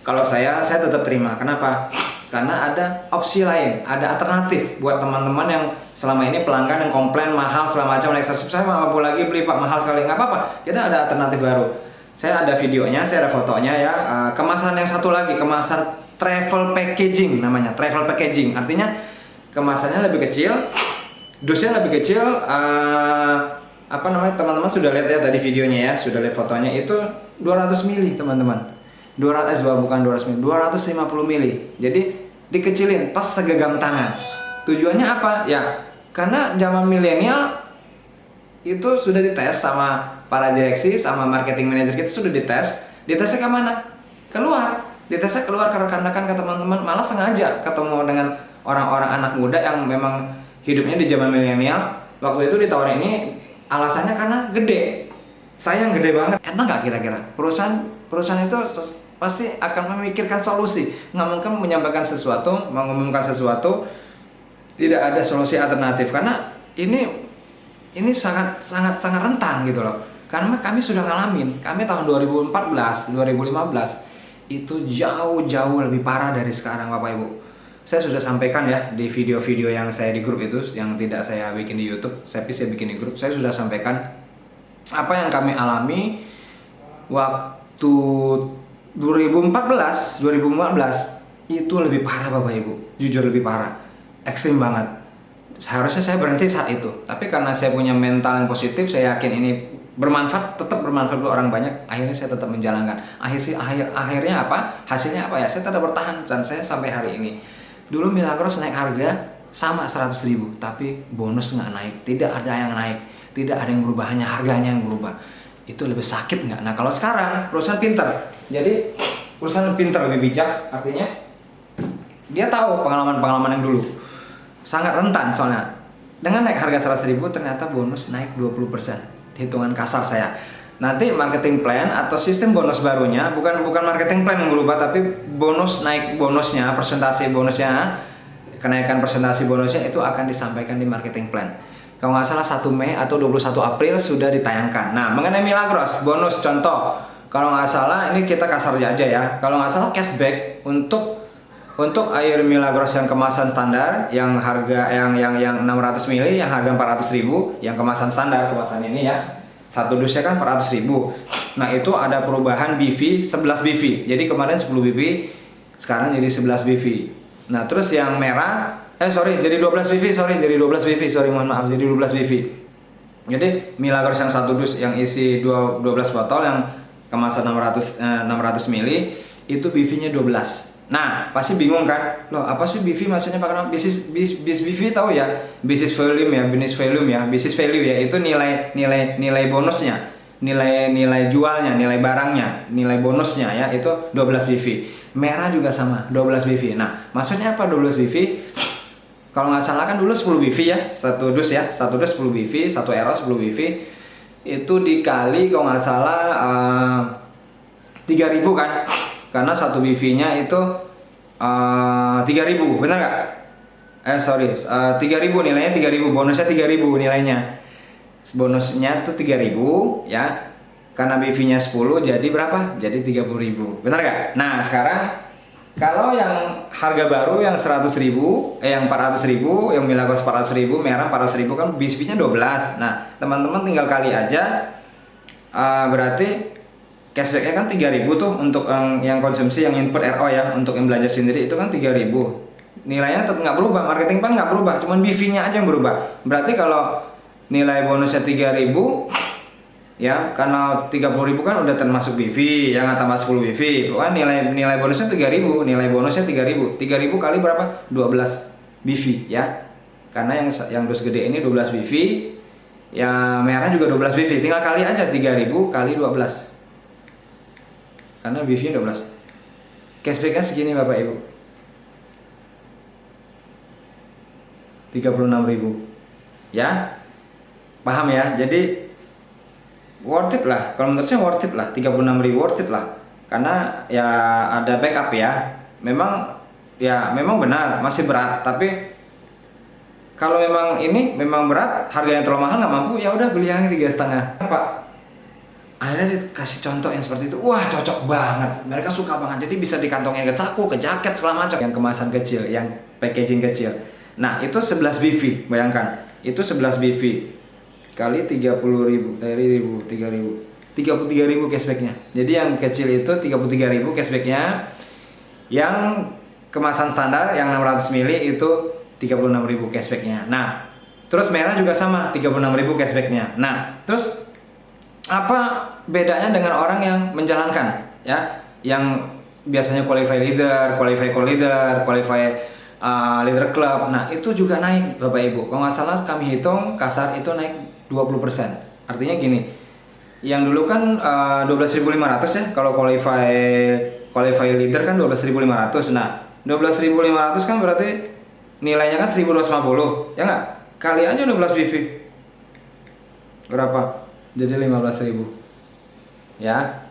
kalau saya tetap terima. Kenapa? Karena ada opsi lain, ada alternatif buat teman-teman yang selama ini pelanggan yang komplain mahal segala macam, naik subscribe, saya mampu lagi beli Pak, mahal sekali. Nggak apa-apa, kita ada alternatif baru. Saya ada videonya, saya ada fotonya ya. Kemasan yang satu lagi, kemasan travel packaging namanya, travel packaging. Artinya kemasannya lebih kecil, dosnya lebih kecil. Teman-teman sudah lihat ya tadi videonya ya, sudah lihat fotonya, itu 200 mili teman-teman. 250 mili. Jadi dikecilin pas segenggam tangan. Tujuannya apa? Ya, karena zaman milenial itu sudah dites sama para direksi, sama marketing manager kita sudah dites. Ditesnya ke mana? Keluar. Ditesnya keluar karena ke teman-teman malah sengaja ketemu dengan orang-orang anak muda yang memang hidupnya di zaman milenial. Waktu itu ditawarin ini alasannya karena gede. Sayang gede banget. Enak nggak kira-kira? Perusahaan itu pasti akan memikirkan solusi, nggak mungkin menyampaikan sesuatu, mengumumkan sesuatu tidak ada solusi alternatif, karena ini sangat rentan gitu loh. Karena kami sudah ngalamin, kami tahun 2014, 2015 itu jauh lebih parah dari sekarang Bapak Ibu. Saya sudah sampaikan ya di video-video yang saya di grup itu, yang tidak saya bikin di YouTube, tapi saya bikin di grup. Saya sudah sampaikan apa yang kami alami waktu 2014 itu lebih parah Bapak Ibu, jujur lebih parah, ekstrim banget. Seharusnya saya berhenti saat itu, tapi karena saya punya mental yang positif, saya yakin ini bermanfaat, tetap bermanfaat buat orang banyak. Akhirnya saya tetap menjalankan. Akhirnya apa? Hasilnya apa ya? Saya tetap bertahan dan saya sampai hari ini. Dulu Milagros naik harga sama 100.000, tapi bonus nggak naik, tidak ada yang naik, tidak ada yang berubah, hanya harganya yang berubah. Itu lebih sakit nggak? Nah kalau sekarang perusahaan pintar, jadi perusahaan pintar lebih bijak, artinya dia tahu pengalaman yang dulu sangat rentan. Soalnya dengan naik harga 100.000 ternyata bonus naik 20%, hitungan kasar saya. Nanti marketing plan atau sistem bonus barunya bukan marketing plan yang berubah, tapi bonus naik bonusnya, persentase bonusnya, kenaikan persentase bonusnya itu akan disampaikan di marketing plan. Kalau nggak salah 1 Mei atau 21 April sudah ditayangkan. Nah, mengenai Milagros, bonus contoh, kalau nggak salah, ini kita kasar aja ya, kalau nggak salah cashback untuk air Milagros yang kemasan standar, yang harga yang 600 ml, yang harga 400.000, yang kemasan standar, kemasan ini ya, satu dusnya kan 400.000. Nah itu ada perubahan BV 11 BV, jadi kemarin 10 BV, sekarang jadi 11 BV. Nah terus yang merah, jadi 12 BV, mohon maaf, jadi 12 BV. Jadi Milagros yang satu dus yang isi 12 botol yang kemasan 600 ml itu BV-nya 12. Nah, pasti bingung kan? Loh, apa sih BV maksudnya Pak? Business BV tahu ya? Business volume ya, business value ya, itu nilai bonusnya, nilai jualnya, nilai barangnya, nilai bonusnya ya, itu 12 BV. Merah juga sama, 12 BV. Nah, maksudnya apa 12 BV? Kalau nggak salah kan dulu 10 BV ya, satu dus 10 BV, 1 euro 10 BV, itu dikali kalau nggak salah 3.000 kan, karena 1 BV-nya itu 3.000, benar nggak? 3.000 nilainya, 3.000 bonusnya, 3.000 nilainya, bonusnya tuh 3.000 ya, karena BV-nya 10 jadi berapa? Jadi 30.000, benar nggak? Nah sekarang kalau yang harga baru yang 100.000, yang 400.000, yang Milagros 400.000, merah 400.000 kan BV-nya 12. Nah, teman-teman tinggal kali aja, berarti cashback-nya kan 3.000 tuh untuk yang konsumsi, yang input RO ya, untuk yang belanja sendiri itu kan 3.000. nilainya tetap nggak berubah, marketing plan nggak berubah, cuman BV-nya aja yang berubah. Berarti kalau nilai bonusnya 3.000, ya karena 30.000 kan udah termasuk BV, yang tambah 10 BV, kan nilai bonusnya 3.000, nilai bonusnya 3.000 kali berapa? 12 BV ya. Karena yang dus gede ini 12 BV, yang merah juga 12 BV, tinggal kali aja 3.000 kali 12. Karena BV-nya 12. Cashback-nya segini Bapak Ibu. 36.000. Ya. Paham ya? Jadi worth it lah. Kalau menurut saya worth it lah. 36.000 worth it lah. Karena ya ada backup ya. Memang benar masih berat, tapi kalau memang berat, harganya terlalu mahal nggak mampu, ya udah beli yang 3,5. Pak, akhirnya dikasih contoh yang seperti itu, wah cocok banget, mereka suka banget, jadi bisa dikantongin ke saku, ke jaket segala macam. Yang kemasan kecil, yang packaging kecil. Nah itu 11 BV, bayangkan, itu 11 BV kali 30.000, 33.000 cashbacknya. Jadi yang kecil itu 33.000 cashbacknya, yang kemasan standar yang 600 ml itu 36.000 cashbacknya. Nah, terus merah juga sama 36.000 cashbacknya. Nah, terus apa bedanya dengan orang yang menjalankan ya, yang biasanya qualify leader, qualify co-leader, qualify leader club. Nah, itu juga naik Bapak Ibu. Kalau nggak salah kami hitung kasar itu naik 20%. Artinya gini, yang dulu kan 12.500 ya, kalau qualify leader kan 12.500. Nah, 12.500 kan berarti nilainya kan 1.250, ya nggak? Kali aja 12 BV. Berapa? Jadi 15.000. Ya.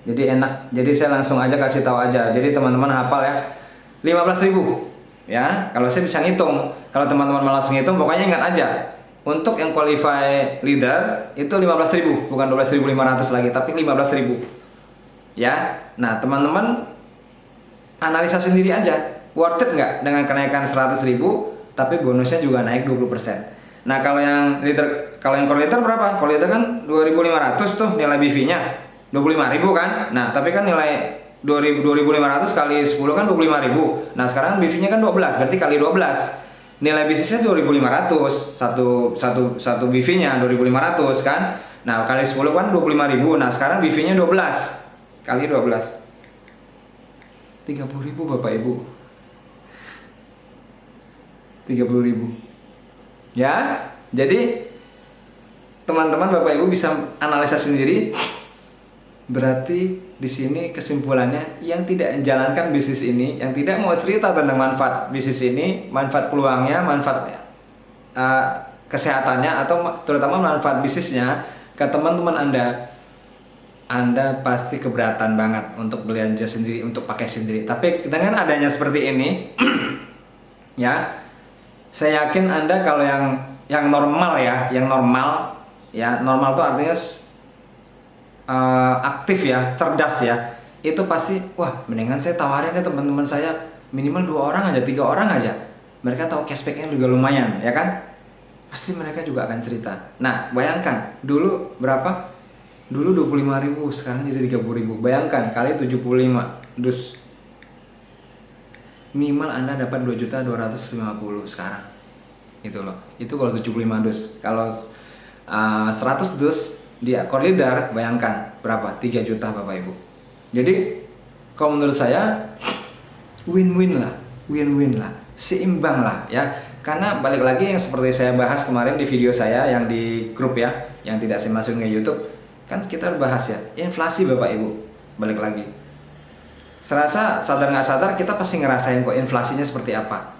Jadi enak. Jadi saya langsung aja kasih tahu aja. Jadi teman-teman hafal ya. 15.000. Ya, kalau saya bisa ngitung. Kalau teman-teman malas ngitung, pokoknya ingat aja. Untuk yang qualify leader itu 15.000, bukan 12.500 lagi, tapi 15.000. Ya. Nah, teman-teman analisa sendiri aja. Worth it nggak dengan kenaikan 100.000 tapi bonusnya juga naik 20%. Nah, kalau yang co-leader berapa? Co-leader kan 2.500 tuh nilai BV-nya. 25.000 kan? Nah, tapi kan nilai 2.500 kali 10 kan 25.000. Nah, sekarang BV-nya kan 12, berarti kali 12. Nilai bisnisnya 2.500. Satu BV-nya 2.500 kan? Nah, kali 10 kan 25.000. Nah, sekarang BV-nya 12 kali 12. 30.000 Bapak Ibu. 30.000. Ya. Jadi teman-teman Bapak Ibu bisa analisa sendiri. Berarti di sini kesimpulannya, yang tidak menjalankan bisnis ini, yang tidak mau cerita tentang manfaat bisnis ini, manfaat peluangnya, manfaat kesehatannya, atau terutama manfaat bisnisnya ke teman-teman Anda pasti keberatan banget untuk belanja sendiri, untuk pakai sendiri. Tapi dengan adanya seperti ini, ya, saya yakin Anda kalau yang normal ya, normal tuh artinya aktif ya, cerdas ya, itu pasti, wah mendingan saya tawarin ya teman-teman saya minimal 2 orang aja, 3 orang aja. Mereka tahu cashbacknya juga lumayan, ya kan? Pasti mereka juga akan cerita. Nah, bayangkan dulu berapa? Dulu 25.000, sekarang jadi 30.000. Bayangkan kali 75 dus. Minimal Anda dapat 2.250.000 sekarang. Itu loh. Itu kalau 75 dus. Kalau 100 dus di akun leader, bayangkan berapa? 3 juta Bapak Ibu. Jadi kalau menurut saya win-win lah, seimbang lah ya. Karena balik lagi yang seperti saya bahas kemarin di video saya yang di grup ya, yang tidak saya masukin ke YouTube, kan kita bahas ya, inflasi Bapak Ibu. Balik lagi. Serasa sadar nggak sadar kita pasti ngerasain kok inflasinya seperti apa.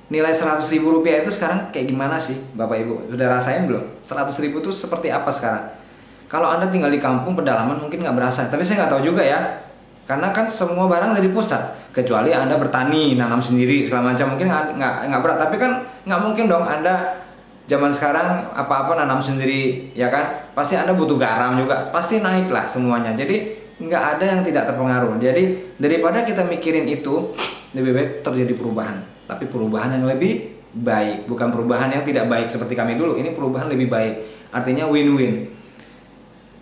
Nilai 100.000 rupiah itu sekarang kayak gimana sih Bapak Ibu? Sudah rasain belum? 100.000 itu seperti apa sekarang? Kalau Anda tinggal di kampung pedalaman mungkin nggak berasa, tapi saya nggak tahu juga ya. Karena kan semua barang dari pusat, kecuali Anda bertani, nanam sendiri segala macam, mungkin nggak berat. Tapi kan nggak mungkin dong Anda zaman sekarang apa-apa nanam sendiri, ya kan? Pasti Anda butuh garam juga, pasti naik lah semuanya. Jadi nggak ada yang tidak terpengaruh. Jadi daripada kita mikirin itu, lebih baik terjadi perubahan. Tapi perubahan yang lebih baik, bukan perubahan yang tidak baik seperti kami dulu. Ini perubahan lebih baik, artinya win-win.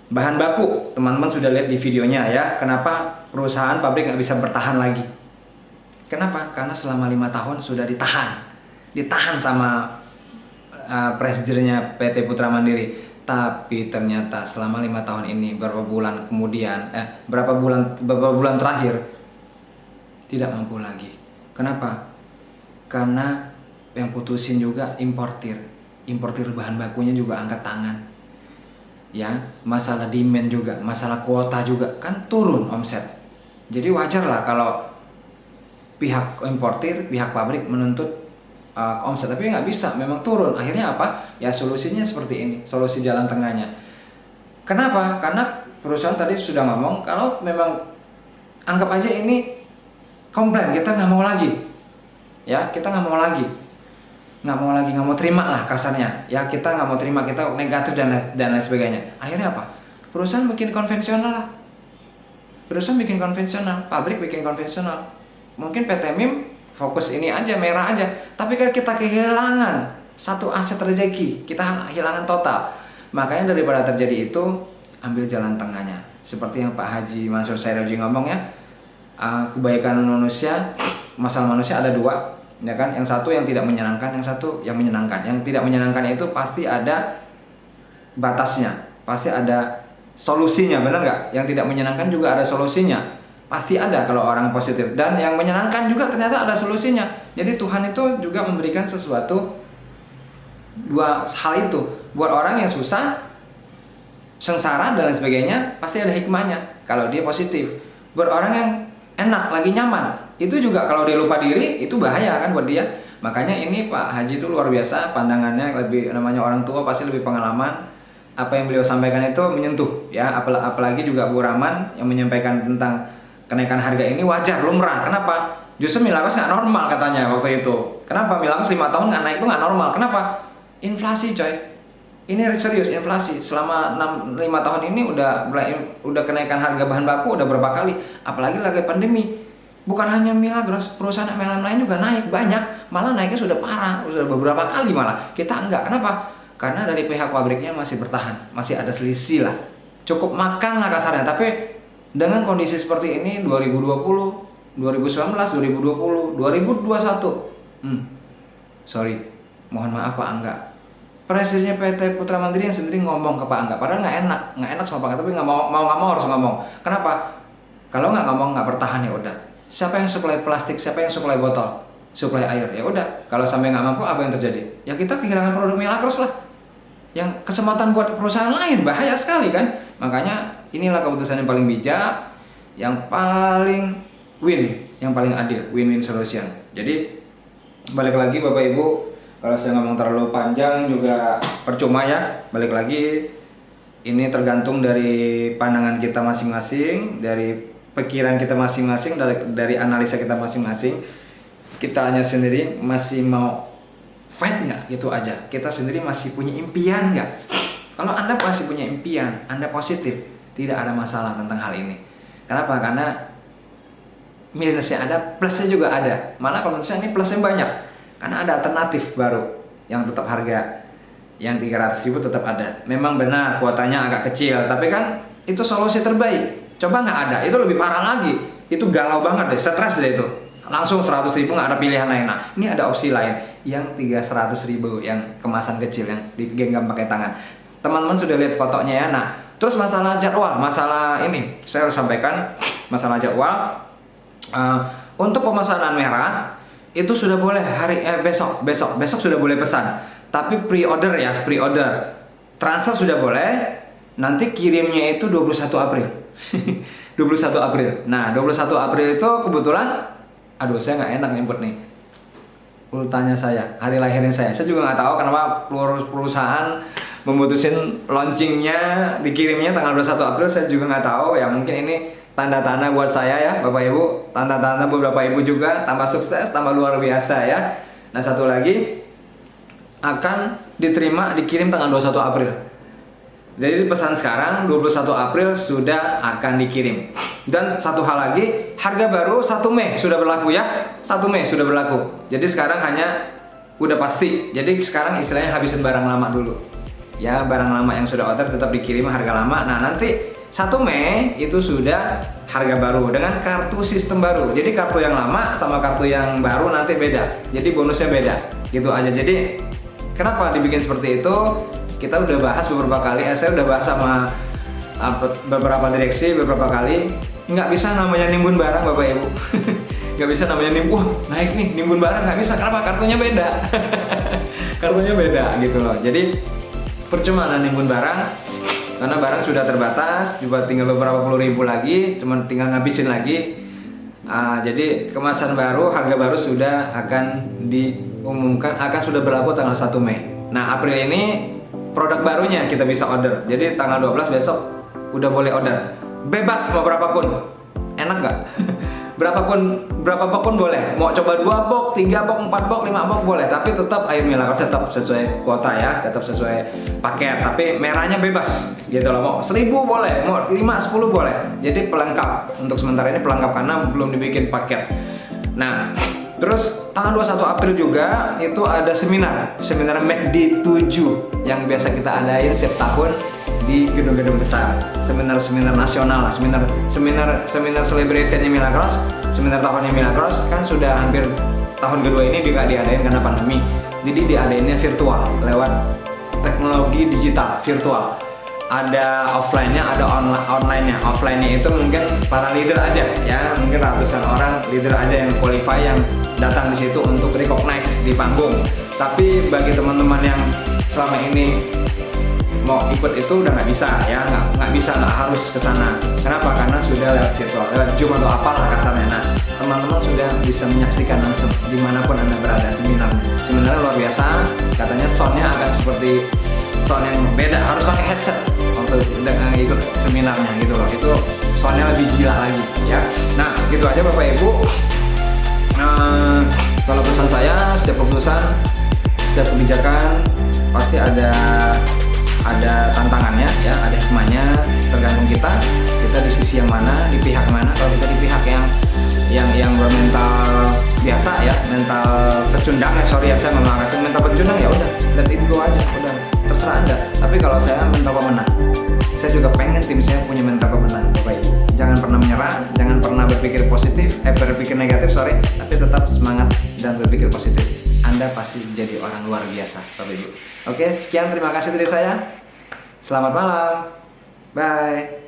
Bahan baku, teman-teman sudah lihat di videonya ya, kenapa perusahaan pabrik nggak bisa bertahan lagi. Kenapa? Karena selama 5 tahun sudah ditahan sama presidennya PT Putra Mandiri. Tapi ternyata selama 5 tahun ini beberapa bulan terakhir tidak mampu lagi. Kenapa? Karena yang putusin juga importir bahan bakunya juga angkat tangan. Ya, masalah demand juga, masalah kuota juga kan turun omset. Jadi wajar lah kalau pihak importir, pihak pabrik menuntut omset, tapi nggak bisa, memang turun. Akhirnya apa? Ya solusinya seperti ini, solusi jalan tengahnya. Kenapa? Karena perusahaan tadi sudah ngomong kalau memang anggap aja ini komplain, kita nggak mau lagi, ya kita nggak mau lagi, nggak mau terima lah kasarnya. Ya kita nggak mau terima, kita negatif dan lain sebagainya. Akhirnya apa? Perusahaan bikin konvensional lah. Perusahaan bikin konvensional, pabrik bikin konvensional. Mungkin PT MIM fokus ini aja, merah aja. Tapi kan kita kehilangan satu aset rezeki, kita kehilangan total. Makanya daripada terjadi itu, ambil jalan tengahnya. Seperti yang Pak Haji Mansur Sairoji ngomong ya, kebaikan manusia, masalah manusia ada dua, ya kan? Yang satu yang tidak menyenangkan, yang satu yang menyenangkan. Yang tidak menyenangkan itu pasti ada batasnya, pasti ada solusinya, benar nggak? Yang tidak menyenangkan juga ada solusinya. Pasti ada kalau orang positif, dan yang menyenangkan juga ternyata ada solusinya. Jadi Tuhan itu juga memberikan sesuatu, dua hal itu. Buat orang yang susah, sengsara dan lain sebagainya, pasti ada hikmahnya kalau dia positif. Buat orang yang enak, lagi nyaman, itu juga kalau dia lupa diri, itu bahaya kan buat dia. Makanya ini Pak Haji itu luar biasa pandangannya, lebih namanya orang tua pasti lebih pengalaman. Apa yang beliau sampaikan itu menyentuh ya, apalagi juga Bu Rahman yang menyampaikan tentang kenaikan harga ini wajar, lumrah. Kenapa? Justru Milagros nggak normal katanya waktu itu. Kenapa? Milagros 5 tahun nggak naik itu nggak normal. Kenapa? Inflasi coy. Ini serius inflasi. Selama 5 tahun ini udah kenaikan harga bahan baku udah berapa kali. Apalagi lagi pandemi. Bukan hanya Milagros, perusahaan MLM lain juga naik banyak. Malah naiknya sudah parah, sudah beberapa kali malah. Kita enggak. Kenapa? Karena dari pihak pabriknya masih bertahan, masih ada selisih lah. Cukup makan lah kasarnya. Tapi dengan kondisi seperti ini 2020, 2019, 2020, 2021. Sorry, mohon maaf Pak Angga. Presidennya PT Putra Mandiri yang sendiri ngomong ke Pak Angga. Padahal nggak enak sama Pak Angga, tapi nggak mau harus ngomong. Kenapa? Kalau nggak ngomong, nggak bertahan ya udah. Siapa yang suplai plastik? Siapa yang suplai botol? Suplai air? Ya udah. Kalau sampai nggak mampu, apa yang terjadi? Ya kita kehilangan produk Milagros lah. Yang kesempatan buat perusahaan lain bahaya sekali kan. Makanya inilah keputusan yang paling bijak, yang paling yang paling adil, win-win solution. Jadi balik lagi Bapak Ibu, kalau saya ngomong terlalu panjang juga percuma ya. Balik lagi, ini tergantung dari pandangan kita masing-masing, dari pikiran kita masing-masing, dari analisa kita masing-masing. Kita hanya sendiri masih mau fight nggak, gitu aja. Kita sendiri masih punya impian nggak? Kalau Anda masih punya impian, Anda positif, tidak ada masalah tentang hal ini. Kenapa? Karena minusnya ada, plusnya juga ada. Malah kalau menurut saya ini plusnya banyak. Karena ada alternatif baru yang tetap harga yang 300.000 tetap ada. Memang benar kuotanya agak kecil, tapi kan itu solusi terbaik. Coba nggak ada, itu lebih parah lagi. Itu galau banget deh, stres deh itu. Langsung 100.000 nggak ada pilihan lain. Nah, ini ada opsi lain yang 300.000 yang kemasan kecil yang digenggam pakai tangan. Teman-teman sudah lihat fotonya ya. Nah, terus masalah jadwal, masalah ini saya harus sampaikan masalah jadwal. Untuk pemesanan merah itu sudah boleh besok sudah boleh pesan. Tapi pre-order ya, pre-order. Transfer sudah boleh. Nanti kirimnya itu 21 April. 21 April. Nah, 21 April itu kebetulan, aduh saya nggak enak nyebut nih ultanya saya, hari lahirnya saya juga nggak tahu kenapa perusahaan memutusin launchingnya, dikirimnya tanggal 21 April, saya juga nggak tahu. Ya mungkin ini tanda-tanda buat saya ya Bapak Ibu, tanda-tanda buat Bapak Ibu juga, tambah sukses, tambah luar biasa ya. Nah satu lagi, akan dikirim tanggal 21 April. Jadi pesan sekarang 21 April sudah akan dikirim. Dan satu hal lagi, harga baru 1 Mei sudah berlaku ya. 1 Mei sudah berlaku. Jadi sekarang hanya udah pasti. Jadi sekarang istilahnya habisin barang lama dulu. Ya, barang lama yang sudah order tetap dikirim harga lama. Nah, nanti 1 Mei itu sudah harga baru dengan kartu sistem baru. Jadi kartu yang lama sama kartu yang baru nanti beda. Jadi bonusnya beda. Gitu aja. Jadi kenapa dibikin seperti itu? Kita udah bahas beberapa kali. Saya udah bahas sama beberapa direksi beberapa kali. Nggak bisa namanya nimbun barang Bapak Ibu. Nggak bisa namanya nimbun. Naik nih nimbun barang nggak bisa. Kenapa? Kartunya beda. Kartunya beda gitu loh. Jadi percuma nimbun barang. Karena barang sudah terbatas, juga tinggal beberapa puluh ribu lagi, cuman tinggal ngabisin lagi. Jadi kemasan baru, harga baru sudah akan diumumkan, akan sudah berlaku tanggal 1 Mei. Nah, April ini produk barunya kita bisa order. Jadi tanggal 12 besok udah boleh order. Bebas mau berapapun. Enak nggak? Berapa box pun boleh. Mau coba 2 box, 3 box, 4 box, 5 box boleh. Tapi tetap air Milagros tetap sesuai kuota ya, tetap sesuai paket. Tapi merahnya bebas gitu loh. Mau 1000 boleh, mau 5, 10 boleh. Jadi pelengkap. Untuk sementara ini pelengkap karena belum dibikin paket. Nah, terus tanggal 21 April juga itu ada seminar McD 7 yang biasa kita adain setiap tahun di gedung-gedung besar, seminar nasional lah, seminar celebrationnya Milagros, seminar tahunnya Milagros kan sudah hampir tahun kedua ini juga diadain karena pandemi, jadi diadainnya virtual lewat teknologi digital virtual. Ada offline-nya, ada online-nya. Offline-nya itu mungkin para leader aja ya, mungkin ratusan orang leader aja yang qualify yang datang di situ untuk recognize di panggung. Tapi bagi teman-teman yang selama ini mau ikut itu udah nggak bisa ya, nggak harus ke sana. Kenapa? Karena sudah lewat virtual, lewat Zoom atau apalah kasarnya. Nah, teman-teman sudah bisa menyaksikan langsung dimanapun Anda berada seminarnya luar biasa. Katanya soundnya akan seperti sound yang beda, harus pakai headset untuk ikut seminarnya gitu loh. Itu soundnya lebih gila lagi ya. Nah, gitu aja Bapak Ibu. Kalau pesan saya, setiap keputusan, setiap kebijakan pasti ada tantangannya ya, ada hikmahnya, tergantung kita di sisi yang mana, di pihak mana. Kalau kita di pihak yang bermental biasa ya, mental pecundang ya, sorry ya saya mengatakan mental pecundang, ya udah let it go aja, udah terserah Anda. Tapi kalau saya mental pemenang, saya juga pengen tim saya punya mental pemenang Bapak Ibu. Jangan pernah menyerah, jangan pernah berpikir positif, berpikir negatif tapi tetap semangat dan berpikir positif. Anda pasti jadi orang luar biasa Bapak Ibu. Oke, sekian, terima kasih dari saya. Selamat malam. Bye.